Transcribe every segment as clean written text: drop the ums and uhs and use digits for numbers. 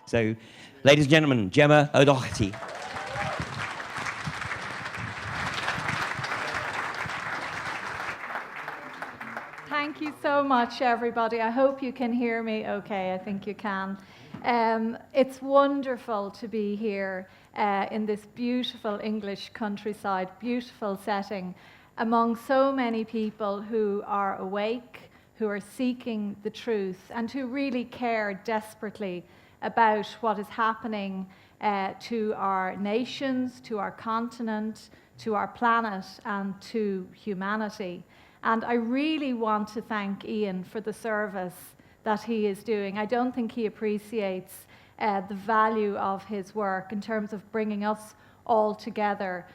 So, ladies and gentlemen, Gemma O'Doherty. Thank you so much, everybody. I hope you can hear me okay. I think you can. It's wonderful to be here in this beautiful English countryside, beautiful setting, among so many people who are awake, who are seeking the truth, and who really care desperately about what is happening to our nations, to our continent, to our planet, and to humanity. And I really want to thank Ian for the service that he is doing. I don't think he appreciates the value of his work in terms of bringing us all together,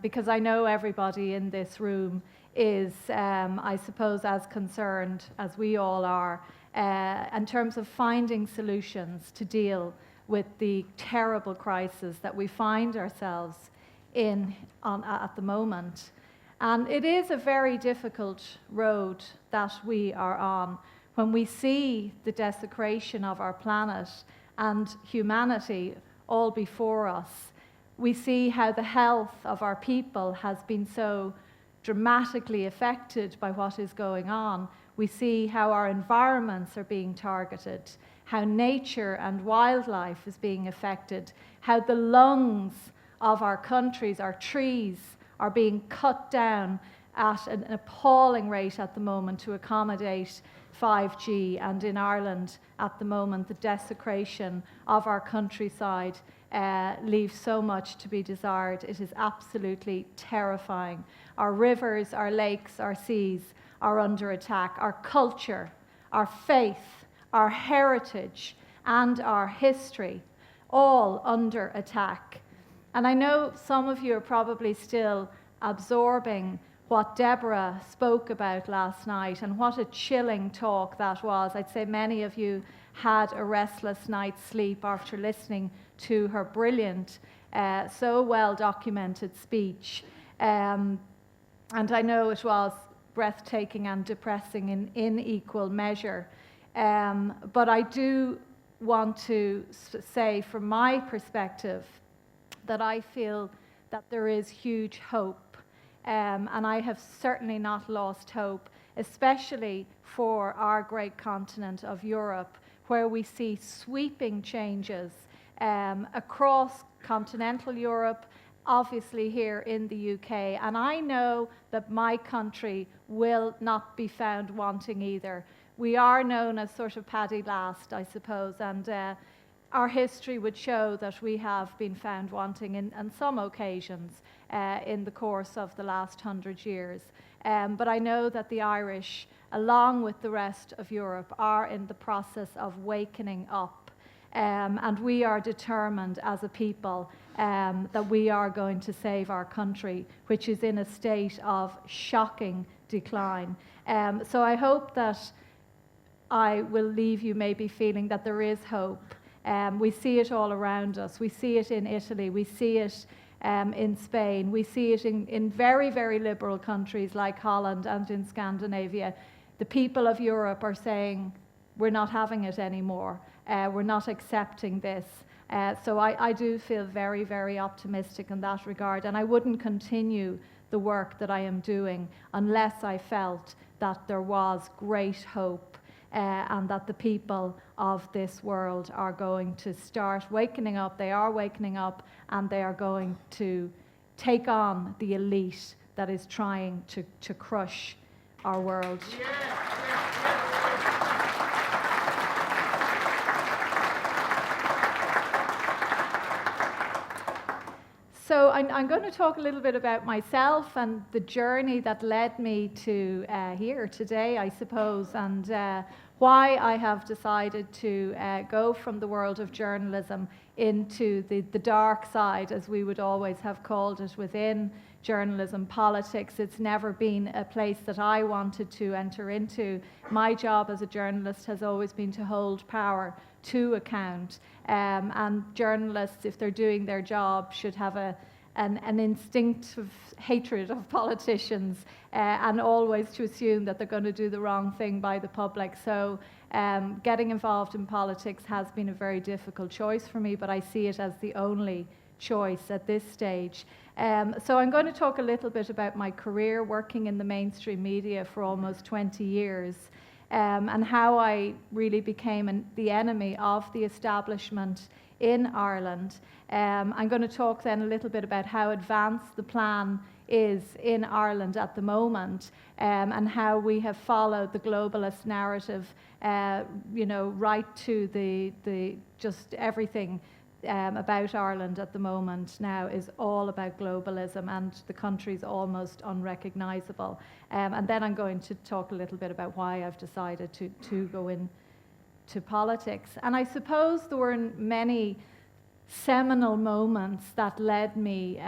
because I know everybody in this room is, I suppose, as concerned as we all are in terms of finding solutions to deal with the terrible crisis that we find ourselves in at the moment. And it is a very difficult road that we are on when we see the desecration of our planet and humanity all before us. We see how the health of our people has been so dramatically affected by what is going on. We see how our environments are being targeted, how nature and wildlife is being affected, how the lungs of our countries, our trees, are being cut down at an appalling rate at the moment to accommodate 5G, and in Ireland at the moment the desecration of our countryside leaves so much to be desired. It is absolutely terrifying. Our rivers, our lakes, our seas are under attack. Our culture, our faith, our heritage and our history, all under attack. And I know some of you are probably still absorbing what Deborah spoke about last night, and what a chilling talk that was. I'd say many of you had a restless night's sleep after listening to her brilliant, so well documented speech. And I know it was breathtaking and depressing in equal measure. But I do want to say, from my perspective, that I feel that there is huge hope, and I have certainly not lost hope, especially for our great continent of Europe, where we see sweeping changes across continental Europe, obviously here in the UK, and I know that my country will not be found wanting either. We are known as sort of Paddy Last, I suppose, and our history would show that we have been found wanting on some occasions in the course of the last 100 years. But I know that the Irish, along with the rest of Europe, are in the process of wakening up. And we are determined as a people that we are going to save our country, which is in a state of shocking decline. So I hope that I will leave you maybe feeling that there is hope. We see it all around us. We see it in Italy. We see it in Spain. We see it in very, very liberal countries like Holland and in Scandinavia. The people of Europe are saying, we're not having it anymore. We're not accepting this. So I do feel very, very optimistic in that regard. And I wouldn't continue the work that I am doing unless I felt that there was great hope. And that the people of this world are going to start wakening up. They are wakening up, and they are going to take on the elite that is trying to crush our world. So I'm going to talk a little bit about myself and the journey that led me to here today, I suppose, and why I have decided to go from the world of journalism into the dark side, as we would always have called it within journalism, politics. It's never been a place that I wanted to enter into. My job as a journalist has always been to hold power to account, and journalists, if they're doing their job, should have a an instinctive hatred of politicians and always to assume that they're going to do the wrong thing by the public. So getting involved in politics has been a very difficult choice for me, but I see it as the only choice at this stage. So I'm going to talk a little bit about my career working in the mainstream media for almost 20 years and how I really became the enemy of the establishment in Ireland. I'm going to talk then a little bit about how advanced the plan is in Ireland at the moment and how we have followed the globalist narrative, right to the just everything about Ireland at the moment now is all about globalism, and the country's almost unrecognisable. And then I'm going to talk a little bit about why I've decided to go into politics. And I suppose there were many seminal moments that led me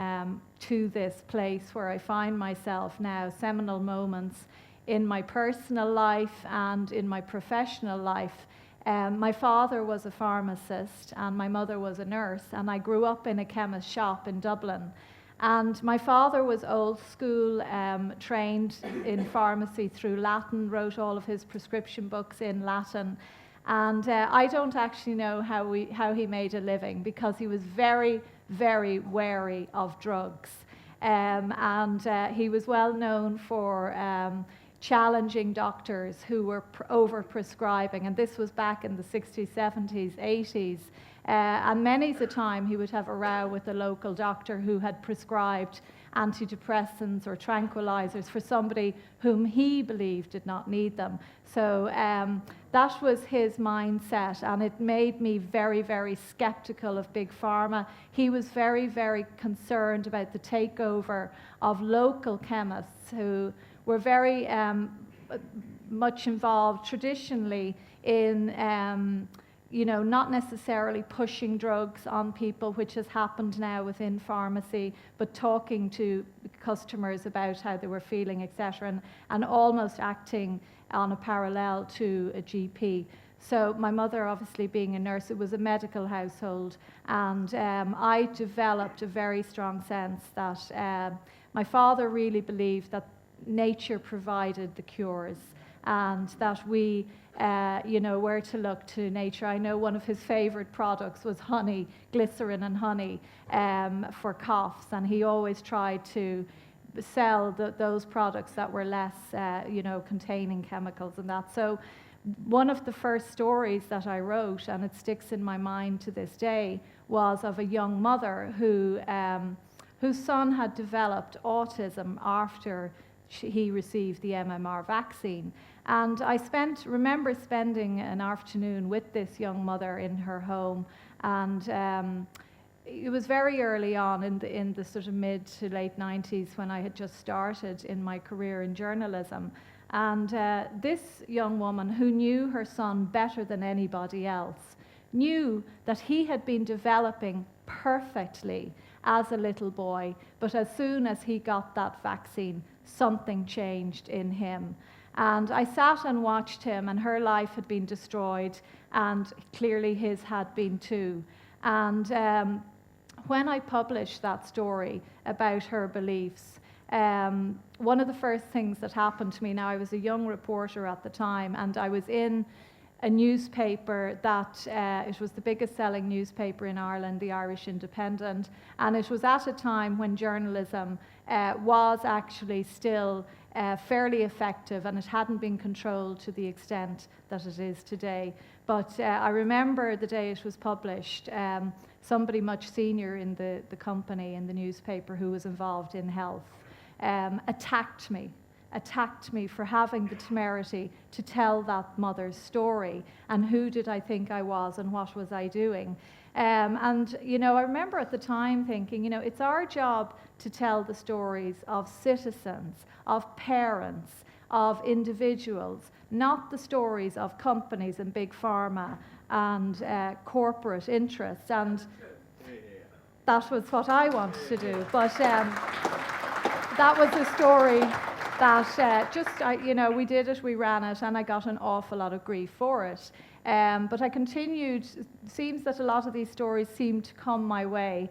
to this place where I find myself now, seminal moments in my personal life and in my professional life. My father was a pharmacist and my mother was a nurse, and I grew up in a chemist shop in Dublin. And my father was old school, trained in pharmacy through Latin, wrote all of his prescription books in Latin. And I don't actually know how he made a living, because he was very, very wary of drugs. He was well known for challenging doctors who were over-prescribing, and this was back in the 60s, 70s, 80s. And many's a time he would have a row with a local doctor who had prescribed antidepressants or tranquilizers for somebody whom he believed did not need them. So that was his mindset, and it made me very, very skeptical of Big Pharma. He was very, very concerned about the takeover of local chemists who were very much involved traditionally in not necessarily pushing drugs on people, which has happened now within pharmacy, but talking to customers about how they were feeling, etc., and almost acting on a parallel to a GP. So my mother, obviously being a nurse, it was a medical household, and I developed a very strong sense that my father really believed that nature provided the cures, and that we where to look to nature. I know one of his favorite products was honey, glycerin and honey for coughs, and he always tried to sell those products that were less, containing chemicals and that. So one of the first stories that I wrote, and it sticks in my mind to this day, was of a young mother whose son had developed autism after he received the MMR vaccine. And I remember spending an afternoon with this young mother in her home, and it was very early on in the sort of mid to late 90s when I had just started in my career in journalism. And this young woman, who knew her son better than anybody else, knew that he had been developing perfectly as a little boy, but as soon as he got that vaccine, something changed in him. And I sat and watched him, and her life had been destroyed, and clearly his had been too. And when I published that story about her beliefs, one of the first things that happened to me, now I was a young reporter at the time, and I was in a newspaper that, it was the biggest selling newspaper in Ireland, the Irish Independent, and it was at a time when journalism was actually still fairly effective, and it hadn't been controlled to the extent that it is today. But I remember the day it was published, somebody much senior in the company, in the newspaper, who was involved in health, attacked me for having the temerity to tell that mother's story, and who did I think I was and what was I doing. And I remember at the time thinking, it's our job to tell the stories of citizens, of parents, of individuals, not the stories of companies and big pharma and corporate interests. And that was what I wanted to do. But that was a story that we did it, we ran it, and I got an awful lot of grief for it. But I continued. It seems that a lot of these stories seem to come my way.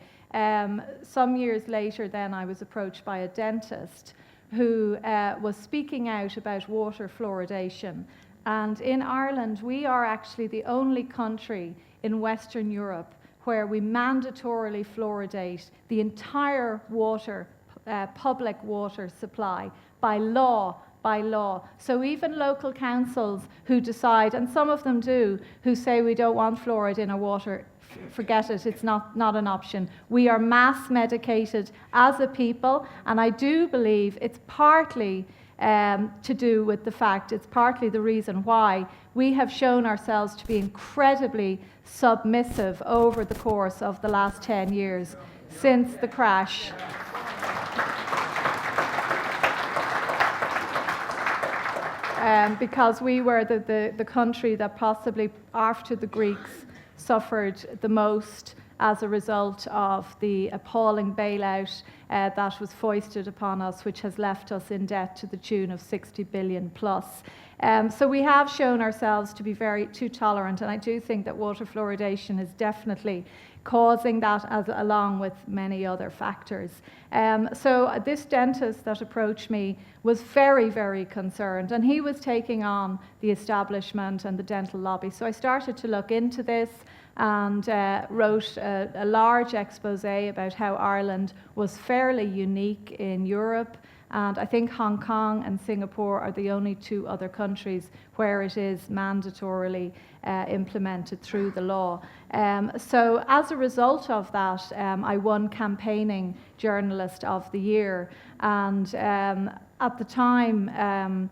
Some years later, then I was approached by a dentist who was speaking out about water fluoridation. And in Ireland, we are actually the only country in Western Europe where we mandatorily fluoridate the entire water, public water supply by law. So even local councils who decide, and some of them do, who say we don't want fluoride in our water, forget it, it's not an option. We are mass medicated as a people, and I do believe it's partly to do with the fact, it's partly the reason why we have shown ourselves to be incredibly submissive over the course of the last 10 years since the crash. Because we were the country that possibly, after the Greeks, suffered the most as a result of the appalling bailout that was foisted upon us, which has left us in debt to the tune of 60 billion plus. So we have shown ourselves to be too tolerant, and I do think that water fluoridation is definitely causing that, along with many other factors. So this dentist that approached me was very, very concerned, and he was taking on the establishment and the dental lobby. So I started to look into this and wrote a large expose about how Ireland was fairly unique in Europe. And I think Hong Kong and Singapore are the only two other countries where it is mandatorily implemented through the law. So as a result of that, I won Campaigning Journalist of the Year. And at the time,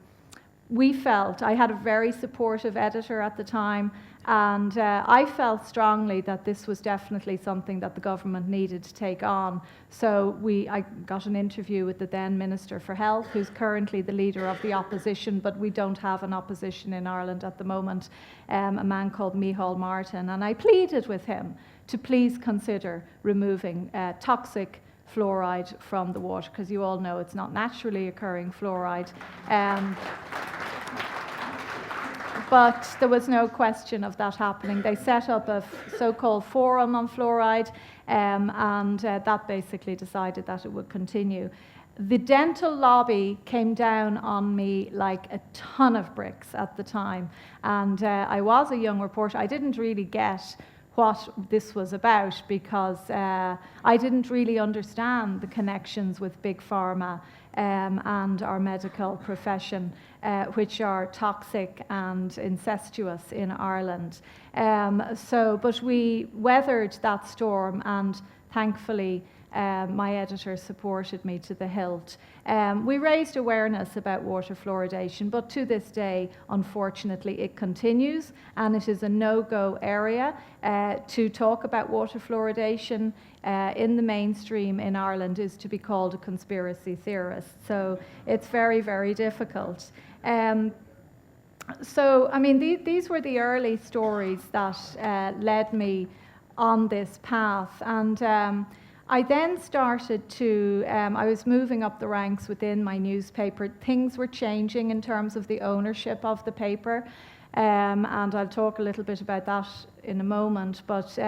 we felt, I had a very supportive editor at the time, and I felt strongly that this was definitely something that the government needed to take on. So I got an interview with the then Minister for Health, who's currently the leader of the opposition, but we don't have an opposition in Ireland at the moment, a man called Micheál Martin. And I pleaded with him to please consider removing toxic fluoride from the water, because you all know it's not naturally occurring fluoride. But there was no question of that happening. They set up a so-called forum on fluoride, and that basically decided that it would continue. The dental lobby came down on me like a ton of bricks at the time, and I was a young reporter. I didn't really get what this was about, because I didn't really understand the connections with Big Pharma and our medical profession, which are toxic and incestuous in Ireland. But we weathered that storm, and thankfully my editor supported me to the hilt. We raised awareness about water fluoridation, but to this day, unfortunately, it continues, and it is a no-go area to talk about water fluoridation in the mainstream in Ireland is to be called a conspiracy theorist. So it's very, very difficult. So, I mean, these were the early stories that led me on this path. And I then started to, I was moving up the ranks within my newspaper. Things were changing in terms of the ownership of the paper. And I'll talk a little bit about that in a moment. But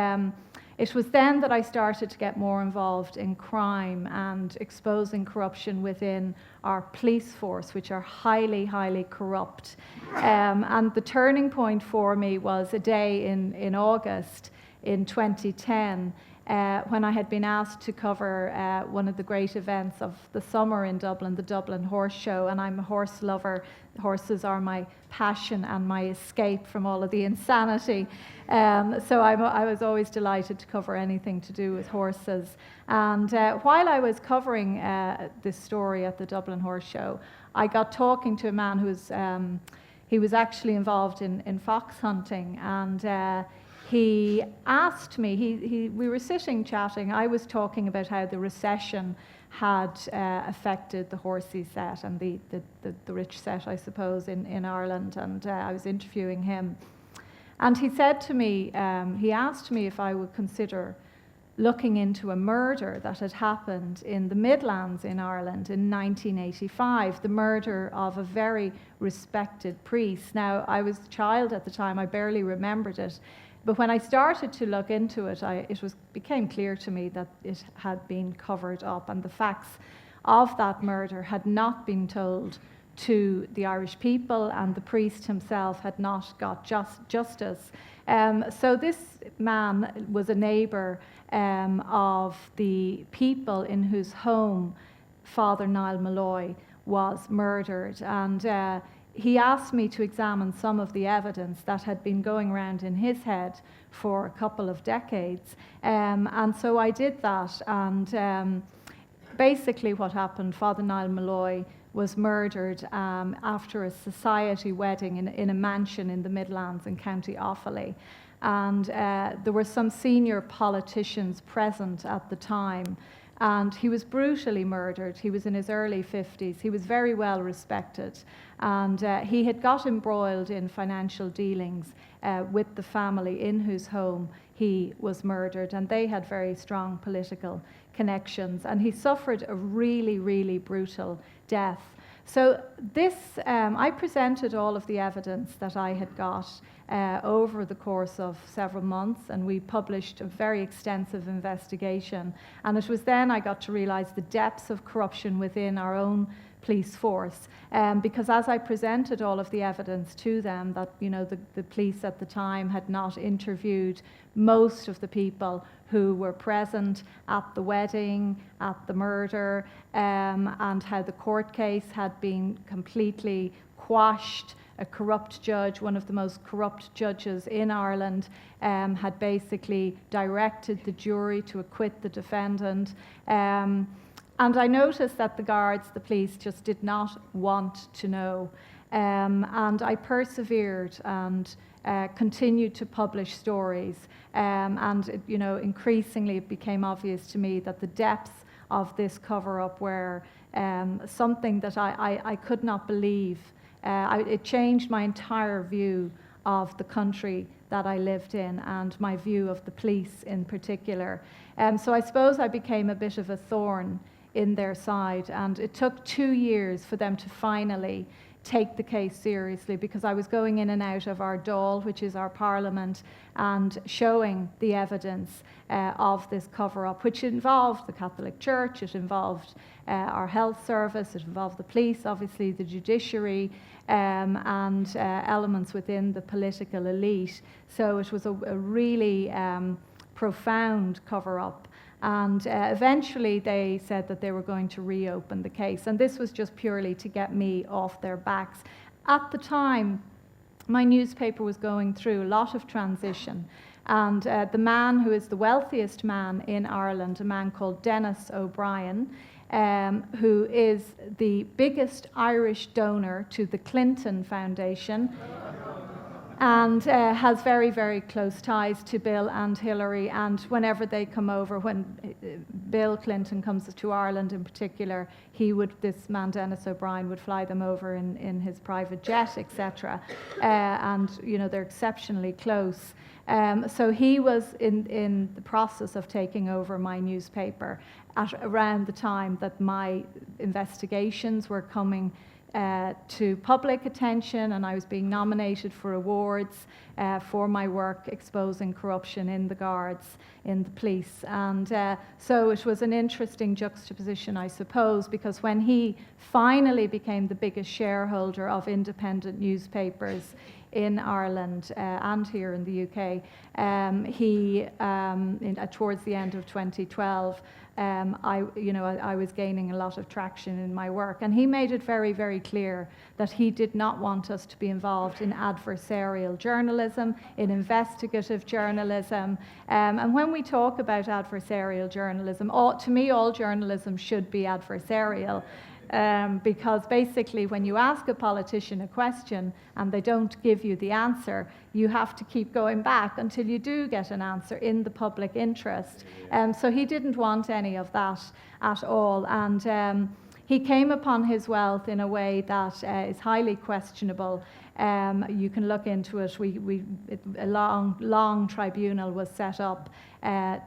it was then that I started to get more involved in crime and exposing corruption within our police force, which are highly, highly corrupt. And the turning point for me was a day in August in 2010, when I had been asked to cover one of the great events of the summer in Dublin, the Dublin Horse Show, and I'm a horse lover. Horses are my passion and my escape from all of the insanity. So I was always delighted to cover anything to do with horses. And while I was covering this story at the Dublin Horse Show, I got talking to a man who was, he was actually involved in fox hunting, and he asked me, we were sitting chatting, I was talking about how the recession had affected the horsey set and the rich set, I suppose, in Ireland, and I was interviewing him. And he said to me, he asked me if I would consider looking into a murder that had happened in the Midlands in Ireland in 1985, the murder of a very respected priest. Now, I was a child at the time, I barely remembered it, but when I started to look into it, became clear to me that it had been covered up, and the facts of that murder had not been told to the Irish people, and the priest himself had not got justice. So this man was a neighbour of the people in whose home Father Niall Malloy was murdered, and he asked me to examine some of the evidence that had been going around in his head for a couple of decades, and so I did that, and basically what happened, Father Niall Malloy was murdered after a society wedding in a mansion in the Midlands in County Offaly. And there were some senior politicians present at the time, and he was brutally murdered. He was in his early 50s. He was very well respected, and he had got embroiled in financial dealings with the family in whose home he was murdered, and they had very strong political connections, and he suffered a really, really brutal death. So this, I presented all of the evidence that I had got over the course of several months, and we published a very extensive investigation. And it was then I got to realize the depths of corruption within our own police force, because as I presented all of the evidence to them, that the police at the time had not interviewed most of the people who were present at the wedding, at the murder, and how the court case had been completely quashed. A corrupt judge, one of the most corrupt judges in Ireland, had basically directed the jury to acquit the defendant. And I noticed that the guards, the police, just did not want to know. And I persevered and continued to publish stories. And increasingly it became obvious to me that the depths of this cover-up were something that I could not believe. It changed my entire view of the country that I lived in, and my view of the police in particular. So I suppose I became a bit of a thorn in their side, and it took 2 years for them to finally take the case seriously, because I was going in and out of our Dáil, which is our parliament, and showing the evidence of this cover-up, which involved the Catholic Church, it involved our health service, it involved the police, obviously the judiciary, and elements within the political elite. So it was a really profound cover-up. And eventually they said that they were going to reopen the case. And this was just purely to get me off their backs. At the time, my newspaper was going through a lot of transition. And the man who is the wealthiest man in Ireland, a man called Denis O'Brien, who is the biggest Irish donor to the Clinton Foundation, and has very, very close ties to Bill and Hillary. And whenever they come over, when Bill Clinton comes to Ireland in particular, this man Denis O'Brien would fly them over in his private jet, etc. And they're exceptionally close. So he was in the process of taking over my newspaper at around the time that my investigations were coming to public attention, and I was being nominated for awards for my work exposing corruption in the guards, in the police. And so it was an interesting juxtaposition, I suppose, because when he finally became the biggest shareholder of independent newspapers in Ireland and here in the UK, towards the end of 2012, I was gaining a lot of traction in my work, and he made it very, very clear that he did not want us to be involved in adversarial journalism, in investigative journalism. And when we talk about adversarial journalism, to me, all journalism should be adversarial. Because basically when you ask a politician a question and they don't give you the answer, you have to keep going back until you do get an answer in the public interest. So he didn't want any of that at all. And he came upon his wealth in a way that is highly questionable. You can look into it. A long tribunal was set up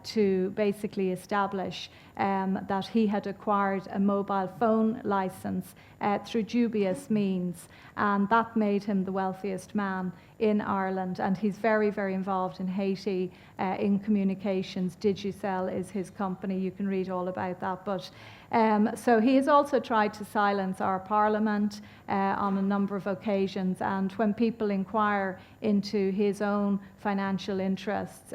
to basically establish that he had acquired a mobile phone license through dubious means, and that made him the wealthiest man in Ireland. And he's very, very involved in Haiti in communications. Digicel is his company. You can read all about that. But so he has also tried to silence our parliament on a number of occasions. And when people inquire into his own financial interests,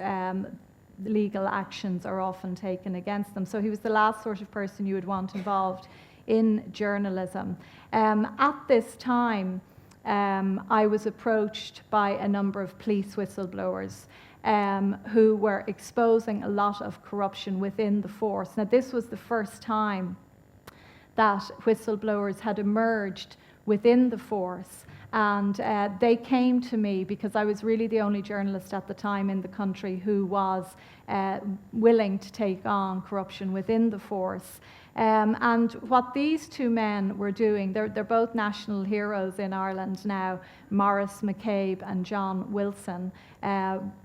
legal actions are often taken against them. So he was the last sort of person you would want involved in journalism. At this time, I was approached by a number of police whistleblowers who were exposing a lot of corruption within the force. Now, this was the first time that whistleblowers had emerged within the force. And they came to me because I was really the only journalist at the time in the country who was willing to take on corruption within the force. And what these two men were doing, they're both national heroes in Ireland now, Maurice McCabe and John Wilson.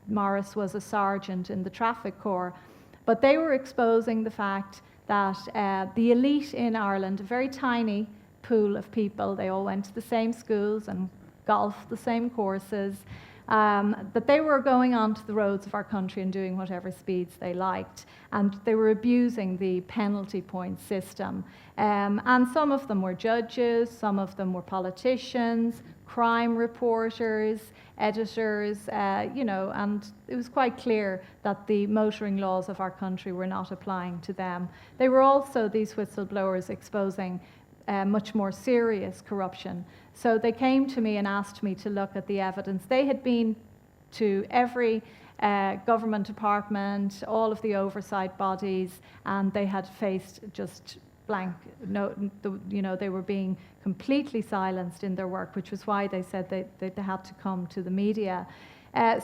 Maurice was a sergeant in the traffic corps. But they were exposing the fact that the elite in Ireland, a very tiny pool of people, they all went to the same schools and golfed the same courses, that they were going onto the roads of our country and doing whatever speeds they liked. And they were abusing the penalty point system. And some of them were judges, some of them were politicians, crime reporters, editors, and it was quite clear that the motoring laws of our country were not applying to them. They were also, these whistleblowers, exposing much more serious corruption. So they came to me and asked me to look at the evidence. They had been to every government department, all of the oversight bodies, and they had faced just blank. They were being completely silenced in their work, which was why they said they had to come to the media.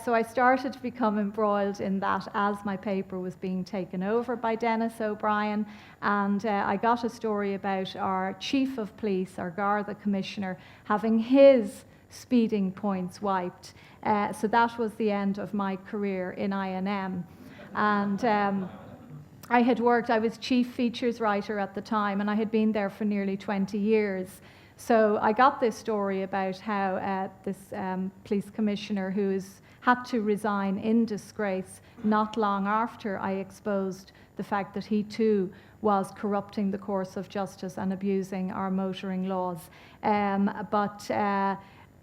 So I started to become embroiled in that as my paper was being taken over by Dennis O'Brien. And I got a story about our chief of police, our Garda commissioner, having his speeding points wiped. So that was the end of my career in INM. And I was chief features writer at the time, and I had been there for nearly 20 years. So I got this story about how this police commissioner had to resign in disgrace not long after I exposed the fact that he too was corrupting the course of justice and abusing our motoring laws. But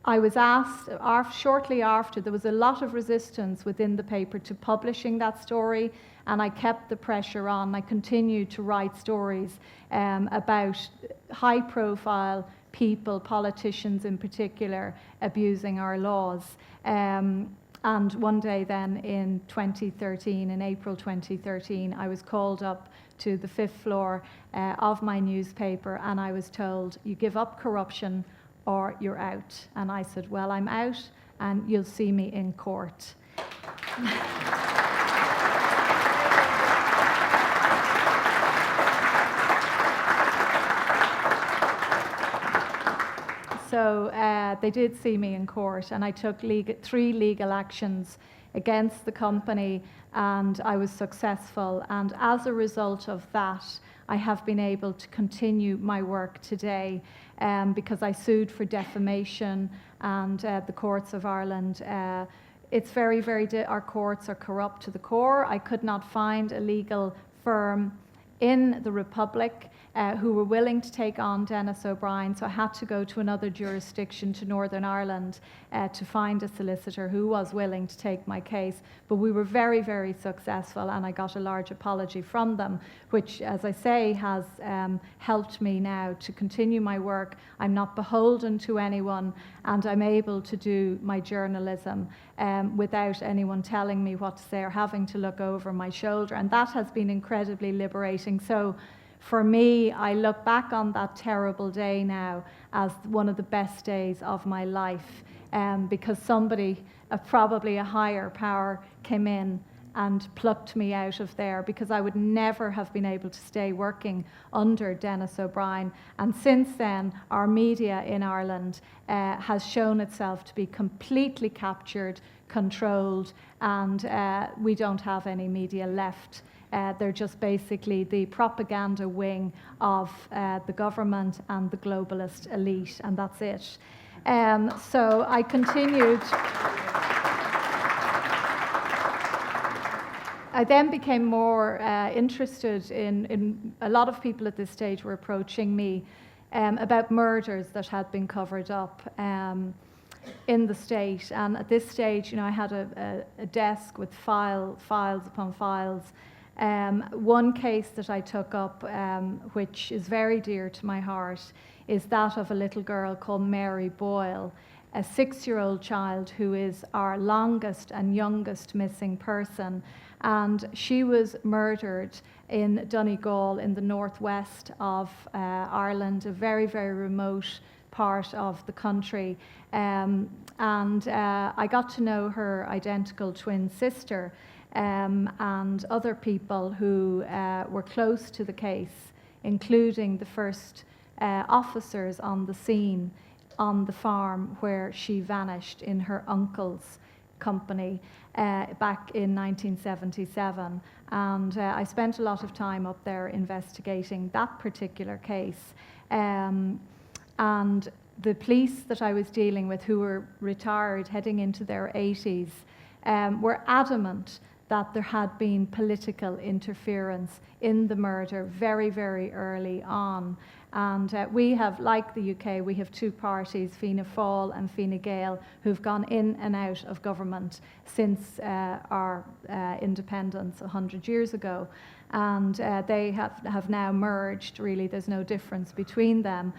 I was asked, shortly after, there was a lot of resistance within the paper to publishing that story, and I kept the pressure on. I continued to write stories about high-profile people, politicians in particular, abusing our laws. And one day then in 2013, in April 2013, I was called up to the 5th floor of my newspaper, and I was told, you give up corruption or you're out. And I said, well, I'm out, and you'll see me in court. So they did see me in court, and I took 3 legal actions against the company, and I was successful. And as a result of that, I have been able to continue my work today because I sued for defamation, and the courts of Ireland, it's very, our courts are corrupt to the core. I could not find a legal firm in the Republic who were willing to take on Dennis O'Brien, so I had to go to another jurisdiction, to Northern Ireland, to find a solicitor who was willing to take my case. But we were very, very successful, and I got a large apology from them, which, as I say, has helped me now to continue my work. I'm not beholden to anyone, and I'm able to do my journalism without anyone telling me what to say or having to look over my shoulder, and that has been incredibly liberating. So for me, I look back on that terrible day now as one of the best days of my life, because somebody, probably a higher power, came in and plucked me out of there, because I would never have been able to stay working under Denis O'Brien. And since then, our media in Ireland has shown itself to be completely captured, controlled, and we don't have any media left. They're just basically the propaganda wing of the government and the globalist elite, and that's it. So I continued. I then became more interested in a lot of people at this stage were approaching me about murders that had been covered up in the state. And at this stage, you know, I had a desk with files upon files. One case that I took up, which is very dear to my heart, is that of a little girl called Mary Boyle, a 6-year-old child who is our longest and youngest missing person. And she was murdered in Donegal in the northwest of Ireland, a very, very remote part of the country. And I got to know her identical twin sister and other people who were close to the case, including the first officers on the scene on the farm where she vanished in her uncle's company back in 1977. And I spent a lot of time up there investigating that particular case. And the police that I was dealing with, who were retired, heading into their 80s, were adamant that there had been political interference in the murder very, very early on. And we have, like the UK, we have two parties, Fianna Fáil and Fine Gael, who've gone in and out of government since our independence 100 years ago. And they have now merged, really, there's no difference between them.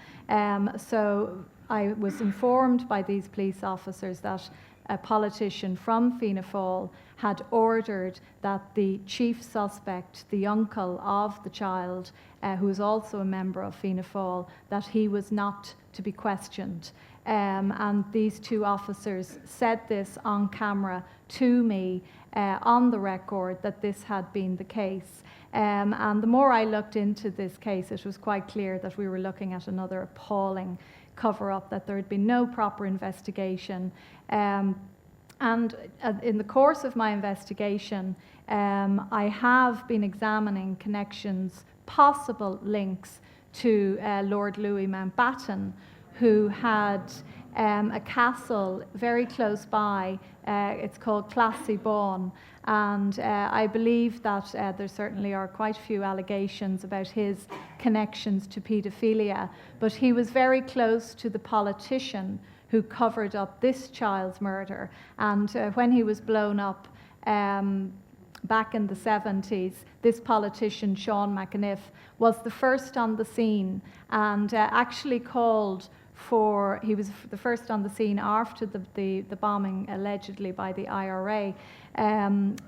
So I was informed by these police officers that a politician from Fianna Fáil had ordered that the chief suspect, the uncle of the child, who was also a member of Fianna Fáil, that he was not to be questioned. And these two officers said this on camera to me on the record, that this had been the case. And the more I looked into this case, it was quite clear that we were looking at another appalling cover-up, that there had been no proper investigation. And in the course of my investigation, I have been examining connections, possible links to Lord Louis Mountbatten, who had a castle very close by. It's called Classy-Bawn. And I believe that there certainly are quite a few allegations about his connections to paedophilia, but he was very close to the politician who covered up this child's murder. And when he was blown up back in the 70s, this politician, Sean was the first on the scene, and actually called for, he was the first on the scene after the bombing allegedly by the IRA,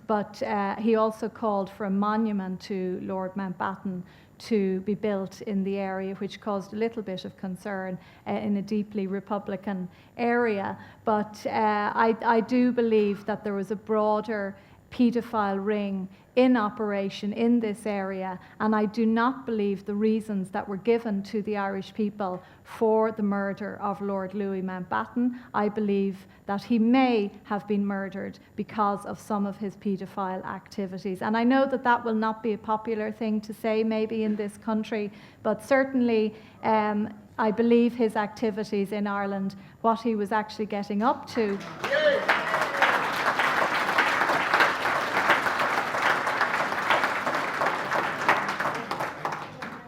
but he also called for a monument to Lord Mountbatten to be built in the area, which caused a little bit of concern in a deeply Republican area. But I do believe that there was a broader paedophile ring in operation in this area, and I do not believe the reasons that were given to the Irish people for the murder of Lord Louis Mountbatten. I believe that he may have been murdered because of some of his paedophile activities. And I know that that will not be a popular thing to say maybe in this country, but certainly I believe his activities in Ireland, what he was actually getting up to.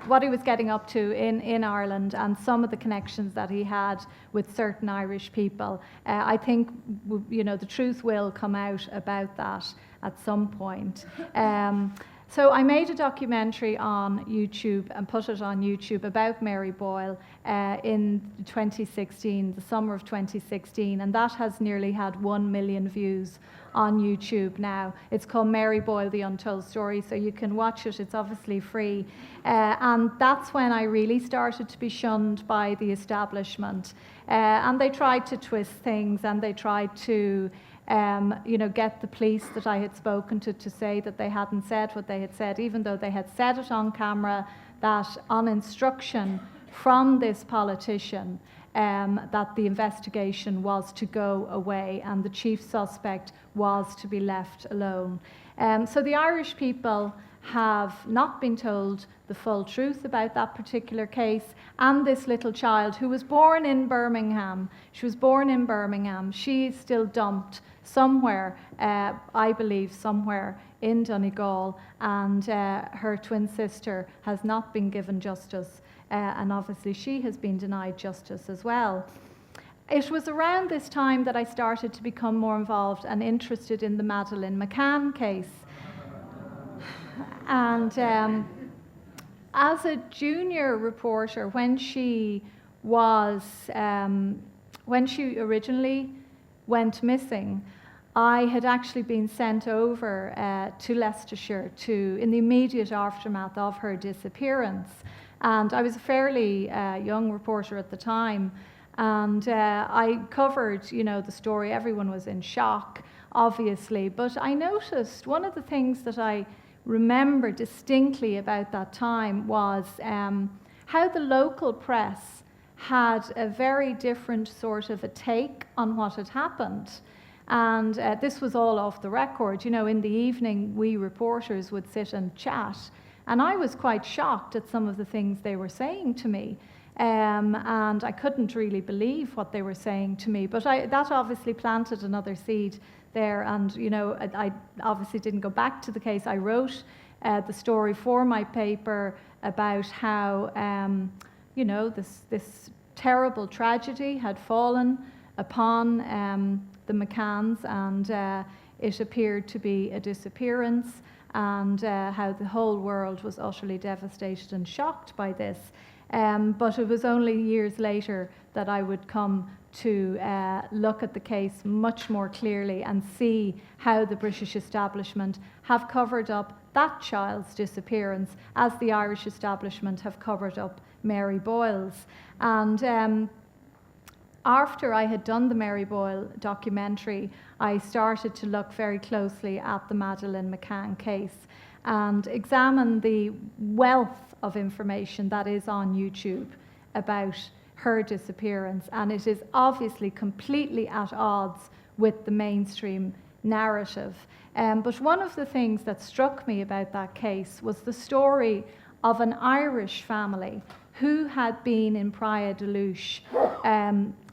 What he was getting up to in Ireland, and some of the connections that he had with certain Irish people. I think, you know, the truth will come out about that at some point. So I made a documentary on YouTube and put it on YouTube about Mary Boyle in 2016, the summer of 2016, and that has nearly had 1 million views on YouTube now. It's called Mary Boyle, The Untold Story, so you can watch it. It's obviously free. And that's when I really started to be shunned by the establishment. And they tried to twist things, and they tried to get the police that I had spoken to say that they hadn't said what they had said, even though they had said it on camera, that on instruction from this politician, that the investigation was to go away and the chief suspect was to be left alone. So the Irish people have not been told the full truth about that particular case, and this little child who was born in Birmingham. She was born in Birmingham. She's still dumped somewhere, I believe somewhere in Donegal, and her twin sister has not been given justice, and obviously she has been denied justice as well. It was around this time that I started to become more involved and interested in the Madeleine McCann case. And as a junior reporter, when she originally went missing, I had actually been sent over to Leicestershire in the immediate aftermath of her disappearance. And I was a fairly young reporter at the time, and I covered, the story. Everyone was in shock, obviously, but I noticed one of the things that I remember distinctly about that time was how the local press had a very different sort of a take on what had happened. And this was all off the record. In the evening, we reporters would sit and chat, and I was quite shocked at some of the things they were saying to me. And I couldn't really believe what they were saying to me, but that obviously planted another seed there. And I obviously didn't go back to the case. I wrote the story for my paper about how this terrible tragedy had fallen upon the McCanns, and it appeared to be a disappearance, and how the whole world was utterly devastated and shocked by this. But it was only years later that I would come to look at the case much more clearly and see how the British establishment have covered up that child's disappearance, as the Irish establishment have covered up Mary Boyle's. And after I had done the Mary Boyle documentary, I started to look very closely at the Madeleine McCann case and examine the wealth of information that is on YouTube about her disappearance, and it is obviously completely at odds with the mainstream narrative. But one of the things that struck me about that case was the story of an Irish family who had been in Praia de Luz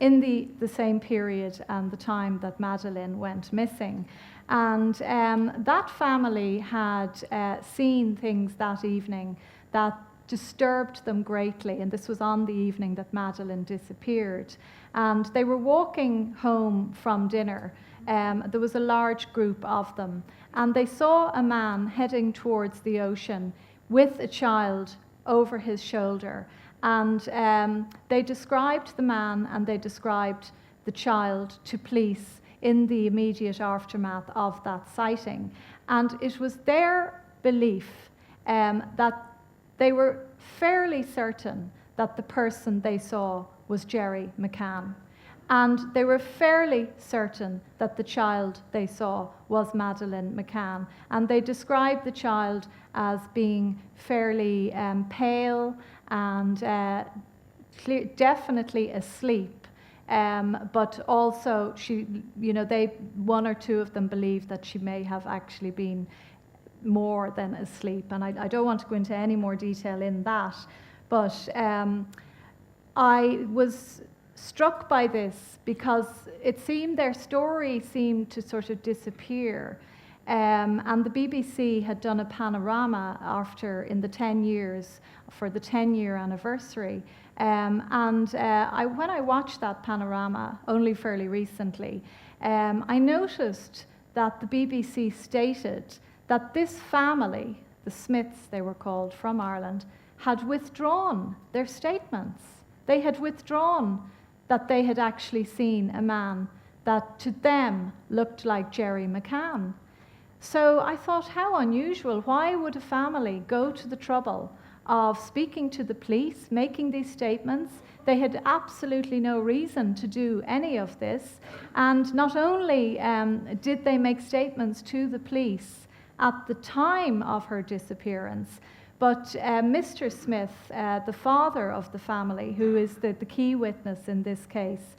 in the same period and the time that Madeleine went missing. And that family had seen things that evening that disturbed them greatly, and this was on the evening that Madeleine disappeared. And they were walking home from dinner. There was a large group of them, and they saw a man heading towards the ocean with a child over his shoulder. And they described the man and they described the child to police in the immediate aftermath of that sighting. And it was their belief that they were fairly certain that the person they saw was Gerry McCann. And they were fairly certain that the child they saw was Madeleine McCann. And they described the child as being fairly pale and definitely asleep. But also, one or two of them believed that she may have actually been more than asleep. And I don't want to go into any more detail in that. But I was struck by this because it seemed their story seemed to sort of disappear. And the BBC had done a panorama in the 10 years, for the 10-year anniversary. When I watched that panorama, only fairly recently, I noticed that the BBC stated that this family, the Smiths they were called, from Ireland, had withdrawn their statements. They had withdrawn that they had actually seen a man that to them looked like Gerry McCann. So I thought, how unusual. Why would a family go to the trouble of speaking to the police, making these statements. They had absolutely no reason to do any of this. And not only did they make statements to the police at the time of her disappearance, but Mr. Smith, the father of the family, who is the key witness in this case,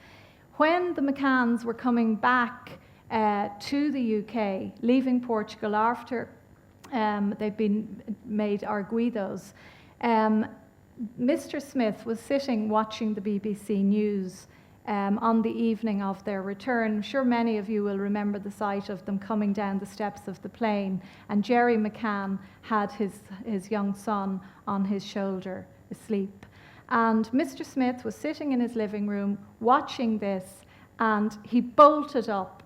when the McCanns were coming back to the UK, leaving Portugal after they'd been made arguidos, Mr. Smith was sitting watching the BBC News on the evening of their return. I'm sure many of you will remember the sight of them coming down the steps of the plane, and Jerry McCann had his young son on his shoulder, asleep. And Mr. Smith was sitting in his living room watching this, and he bolted up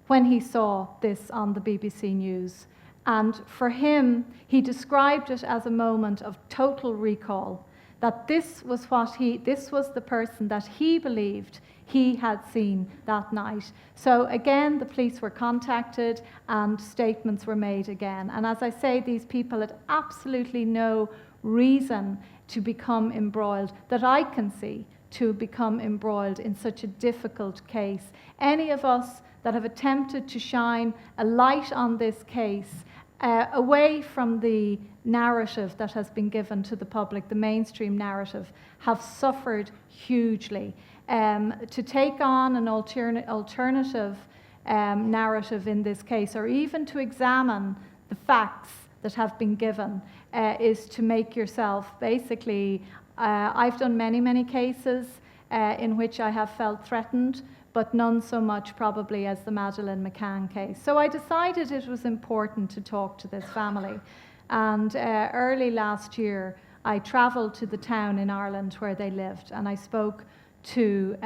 when he saw this on the BBC News. And for him, he described it as a moment of total recall, that this was the person that he believed he had seen that night. So again, the police were contacted and statements were made again. And as I say, these people had absolutely no reason to become embroiled, that I can see, to become embroiled in such a difficult case. Any of us that have attempted to shine a light on this case away from the narrative that has been given to the public, the mainstream narrative, have suffered hugely. To take on an alternative narrative in this case, or even to examine the facts that have been given, is to make yourself basically, I've done many cases in which I have felt threatened, but none so much probably as the Madeleine McCann case. So I decided it was important to talk to this family. And early last year, I travelled to the town in Ireland where they lived, and I spoke to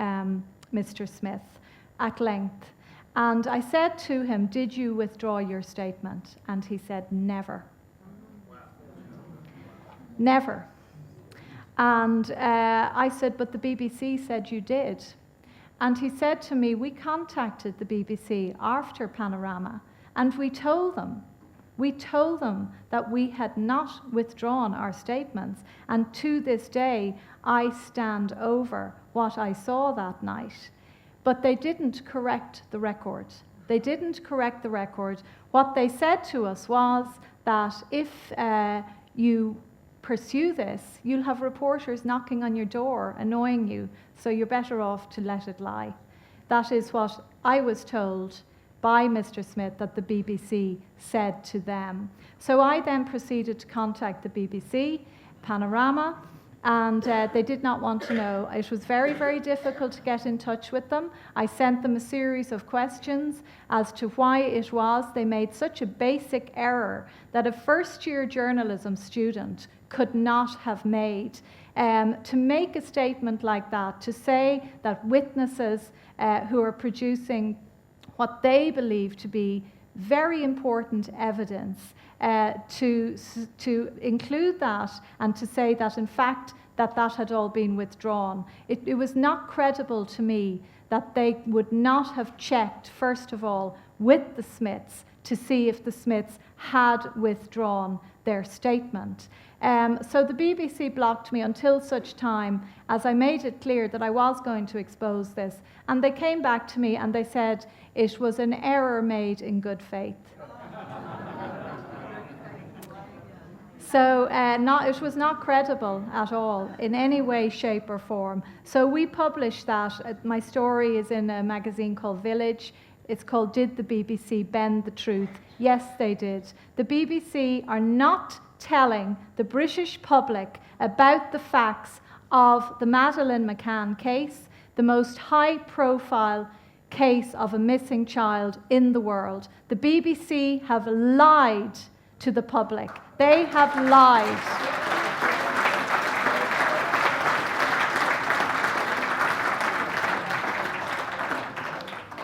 Mr. Smith at length. And I said to him, "Did you withdraw your statement?" And he said, "Never." Never. And I said, "But the BBC said you did." And he said to me, "We contacted the BBC after Panorama, and we told them that we had not withdrawn our statements. And to this day, I stand over what I saw that night." But they didn't correct the record. They didn't correct the record. What they said to us was that if you pursue this, you'll have reporters knocking on your door, annoying you, so you're better off to let it lie. That is what I was told by Mr. Smith that the BBC said to them. So I then proceeded to contact the BBC, Panorama, and they did not want to know. It was very difficult to get in touch with them. I sent them a series of questions as to why it was they made such a basic error that a first-year journalism student could not have made. To make a statement like that, to say that witnesses who are producing what they believe to be very important evidence, to include that and to say that in fact that had all been withdrawn. It was not credible to me that they would not have checked, first of all, with the Smiths to see if the Smiths had withdrawn their statement. So the BBC blocked me until such time as I made it clear that I was going to expose this. And they came back to me and they said it was an error made in good faith. So it was not credible at all in any way, shape or form. So we published that. My story is in a magazine called Village. It's called "Did the BBC Bend the Truth?" Yes, they did. The BBC are not telling the British public about the facts of the Madeleine McCann case, the most high-profile case of a missing child in the world. The BBC have lied to the public. They have lied.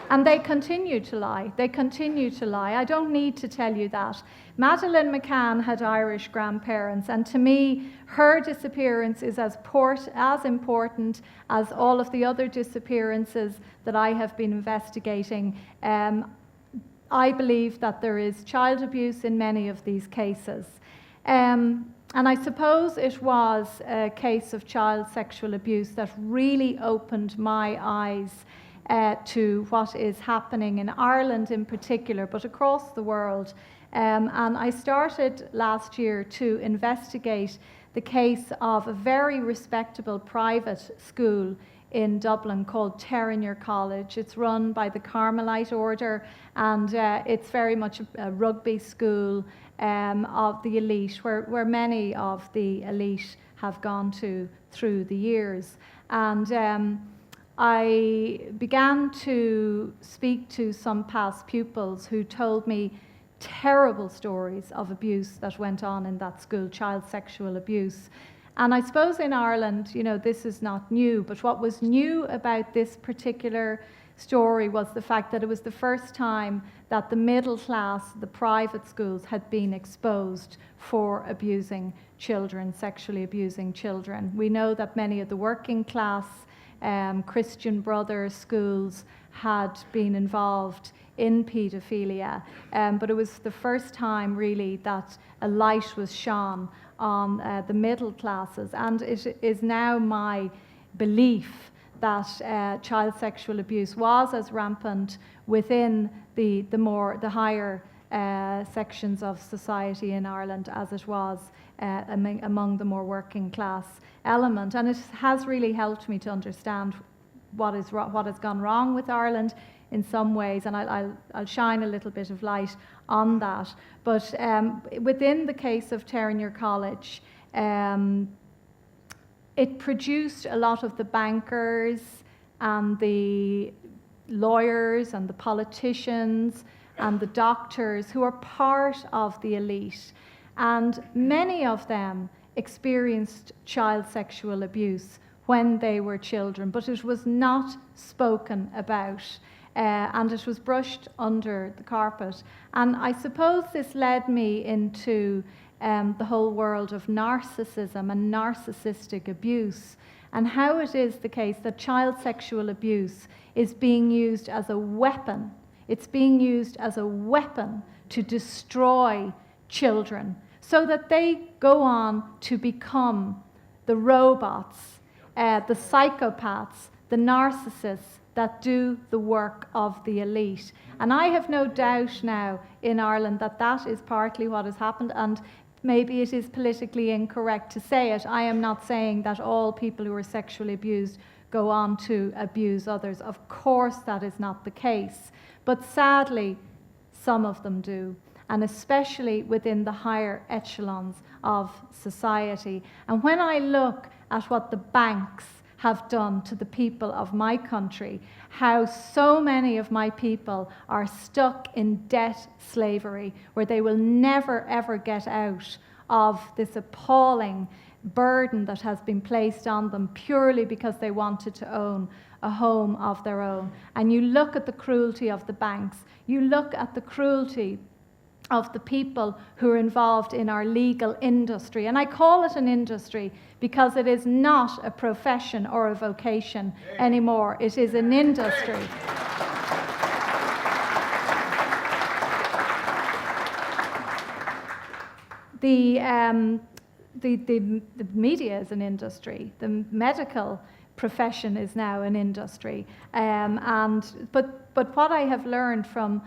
And they continue to lie. They continue to lie. I don't need to tell you that. Madeleine McCann had Irish grandparents, and to me, her disappearance is as important as all of the other disappearances that I have been investigating. I believe that there is child abuse in many of these cases. And I suppose it was a case of child sexual abuse that really opened my eyes to what is happening in Ireland in particular, but across the world. And I started last year to investigate the case of a very respectable private school in Dublin called Terenure College. It's run by the Carmelite Order, and it's very much a rugby school of the elite, where many of the elite have gone to through the years. And I began to speak to some past pupils who told me terrible stories of abuse that went on in that school, child sexual abuse. And I suppose in Ireland, you know, this is not new, but what was new about this particular story was the fact that it was the first time that the middle class, the private schools, had been exposed for abusing children, sexually abusing children. We know that many of the working class Christian Brothers schools had been involved in paedophilia, but it was the first time really that a light was shone on the middle classes, and it is now my belief that child sexual abuse was as rampant within the higher sections of society in Ireland as it was among the more working class element. And it has really helped me to understand what has gone wrong with Ireland in some ways, and I'll shine a little bit of light on that. But within the case of Terenure College, it produced a lot of the bankers and the lawyers and the politicians and the doctors who are part of the elite. And many of them experienced child sexual abuse when they were children, but it was not spoken about. And it was brushed under the carpet. And I suppose this led me into the whole world of narcissism and narcissistic abuse, and how it is the case that child sexual abuse is being used as a weapon. It's being used as a weapon to destroy children so that they go on to become the robots, the psychopaths, the narcissists that do the work of the elite. And I have no doubt now in Ireland that that is partly what has happened, and maybe it is politically incorrect to say it. I am not saying that all people who are sexually abused go on to abuse others. Of course that is not the case. But sadly, some of them do, and especially within the higher echelons of society. And when I look at what the banks have done to the people of my country, how so many of my people are stuck in debt slavery, where they will never ever get out of this appalling burden that has been placed on them purely because they wanted to own a home of their own. And you look at the cruelty of the banks, you look at the cruelty of the people who are involved in our legal industry. And I call it an industry because it is not a profession or a vocation anymore. It is an industry. The media is an industry. The medical profession is now an industry. But what I have learned from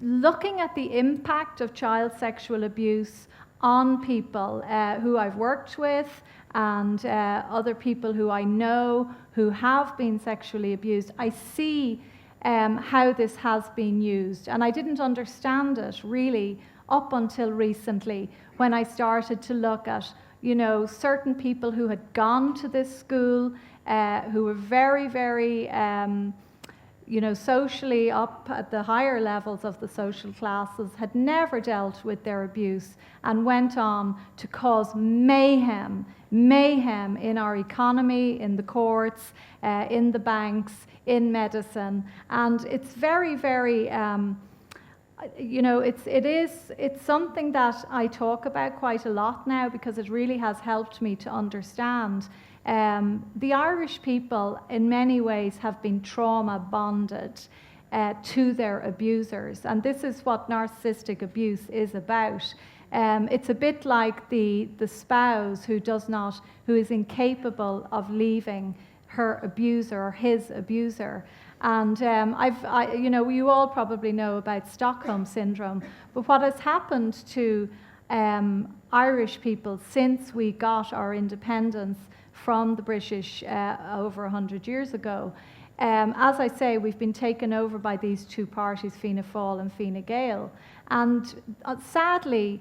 looking at the impact of child sexual abuse on people who I've worked with and other people who I know who have been sexually abused, I see how this has been used. And I didn't understand it really up until recently, when I started to look at, you know, certain people who had gone to this school, who were very, very you know, socially up at the higher levels of the social classes, had never dealt with their abuse and went on to cause mayhem in our economy, in the courts, in the banks, in medicine. And it's very, very, you know, it's something that I talk about quite a lot now, because it really has helped me to understand. The Irish people in many ways have been trauma bonded to their abusers, and this is what narcissistic abuse is about. It's a bit like the spouse who is incapable of leaving her abuser or his abuser. And you all probably know about Stockholm Syndrome, but what has happened to Irish people since we got our independence from the British over 100 years ago, as I say, we've been taken over by these two parties, Fianna Fáil and Fine Gael. And sadly,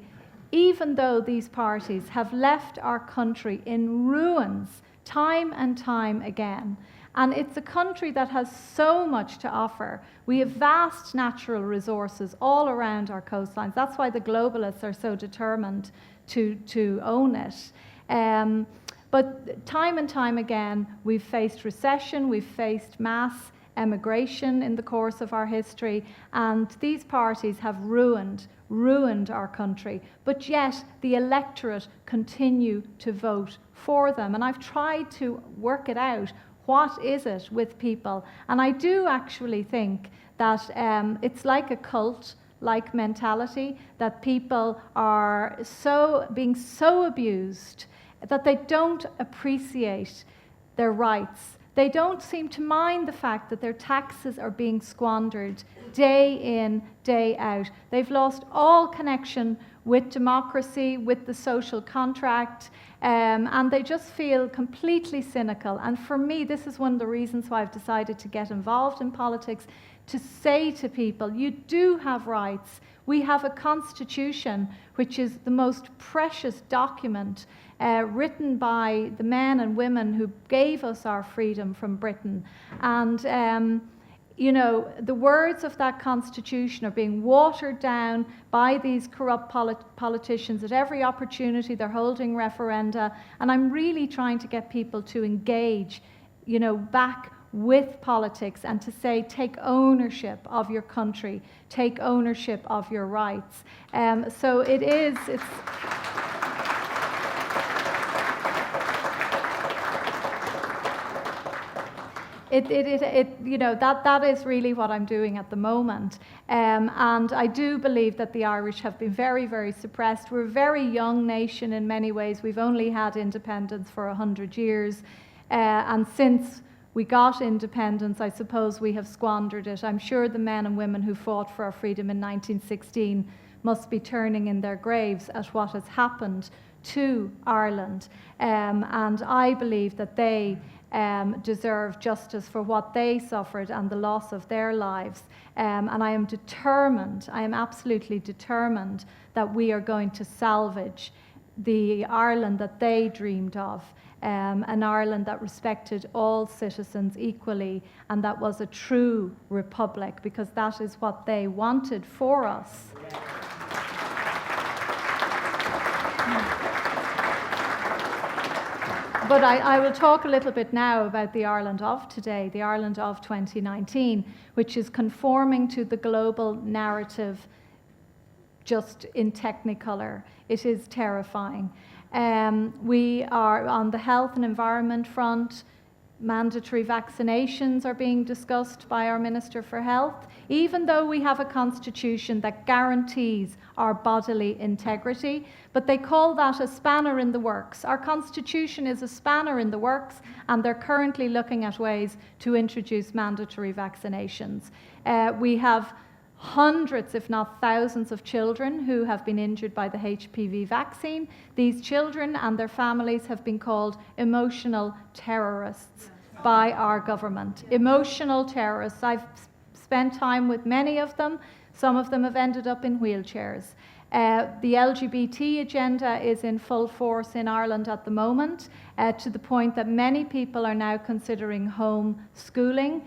even though these parties have left our country in ruins time and time again, and it's a country that has so much to offer. We have vast natural resources all around our coastlines. That's why the globalists are so determined to own it. But time and time again, we've faced recession, we've faced mass emigration in the course of our history, and these parties have ruined our country. But yet, the electorate continue to vote for them. And I've tried to work it out. What is it with people? And I do actually think that it's like a cult-like mentality, that people are being so abused that they don't appreciate their rights. They don't seem to mind the fact that their taxes are being squandered day in, day out. They've lost all connection with democracy, with the social contract, and they just feel completely cynical. And for me, this is one of the reasons why I've decided to get involved in politics, to say to people, you do have rights. We have a constitution, which is the most precious document written by the men and women who gave us our freedom from Britain. And the words of that constitution are being watered down by these corrupt politicians at every opportunity. They're holding referenda, and I'm really trying to get people to engage, back with politics and to say, take ownership of your country, take ownership of your rights. So it's. That is really what I'm doing at the moment. And I do believe that the Irish have been very, very suppressed. We're a very young nation in many ways. We've only had independence for 100 years. And since we got independence, I suppose we have squandered it. I'm sure the men and women who fought for our freedom in 1916 must be turning in their graves at what has happened to Ireland. And I believe that they deserve justice for what they suffered and the loss of their lives. And I am absolutely determined that we are going to salvage the Ireland that they dreamed of, an Ireland that respected all citizens equally and that was a true republic, because that is what they wanted for us. But I will talk a little bit now about the Ireland of today, the Ireland of 2019, which is conforming to the global narrative just in technicolor. It is terrifying. We are on the health and environment front. Mandatory vaccinations are being discussed by our Minister for Health, even though we have a constitution that guarantees our bodily integrity, but they call that a spanner in the works. Our constitution is a spanner in the works, and they're currently looking at ways to introduce mandatory vaccinations. We have hundreds, if not thousands, of children who have been injured by the HPV vaccine. These children and their families have been called emotional terrorists by our government. Emotional terrorists. I've spent time with many of them. Some of them have ended up in wheelchairs. The LGBT agenda is in full force in Ireland at the moment, to the point that many people are now considering home schooling.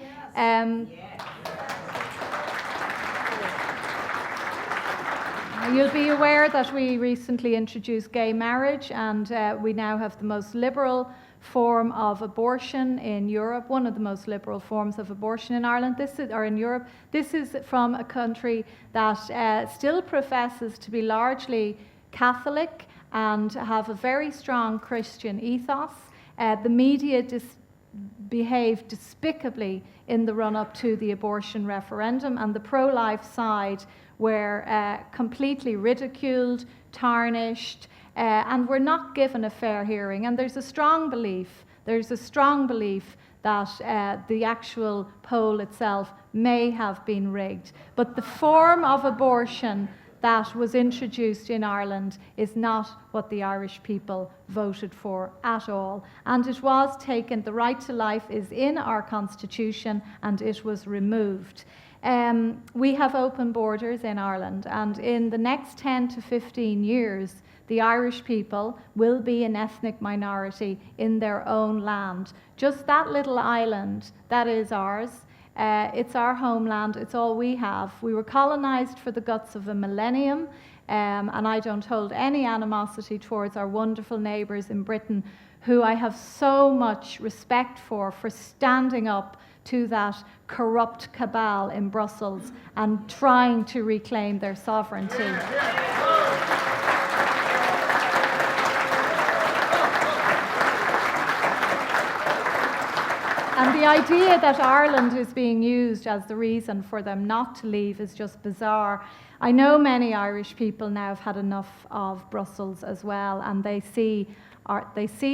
You'll be aware that we recently introduced gay marriage, and we now have the most liberal form of abortion in Europe, one of the most liberal forms of abortion in Ireland, in Europe. This is from a country that still professes to be largely Catholic and have a very strong Christian ethos. The media behaved despicably in the run-up to the abortion referendum, and the pro-life side were completely ridiculed, tarnished, and were not given a fair hearing. And there's a strong belief that the actual poll itself may have been rigged. But the form of abortion that was introduced in Ireland is not what the Irish people voted for at all. And it was taken, the right to life is in our constitution, and it was removed. We have open borders in Ireland, and in the next 10 to 15 years, the Irish people will be an ethnic minority in their own land. Just that little island, that is ours. It's our homeland, it's all we have. We were colonized for the guts of a millennium, and I don't hold any animosity towards our wonderful neighbors in Britain, who I have so much respect for standing up to that corrupt cabal in Brussels and trying to reclaim their sovereignty. And the idea that Ireland is being used as the reason for them not to leave is just bizarre. I know many Irish people now have had enough of Brussels as well, and they see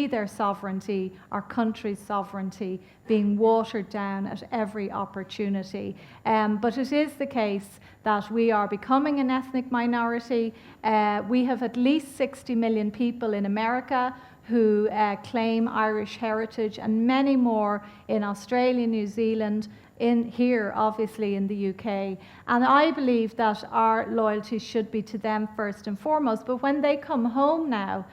their sovereignty, our country's sovereignty, being watered down at every opportunity. But it is the case that we are becoming an ethnic minority. We have at least 60 million people in America who claim Irish heritage, and many more in Australia, New Zealand, here obviously in the UK. And I believe that our loyalty should be to them first and foremost. But when they come home now,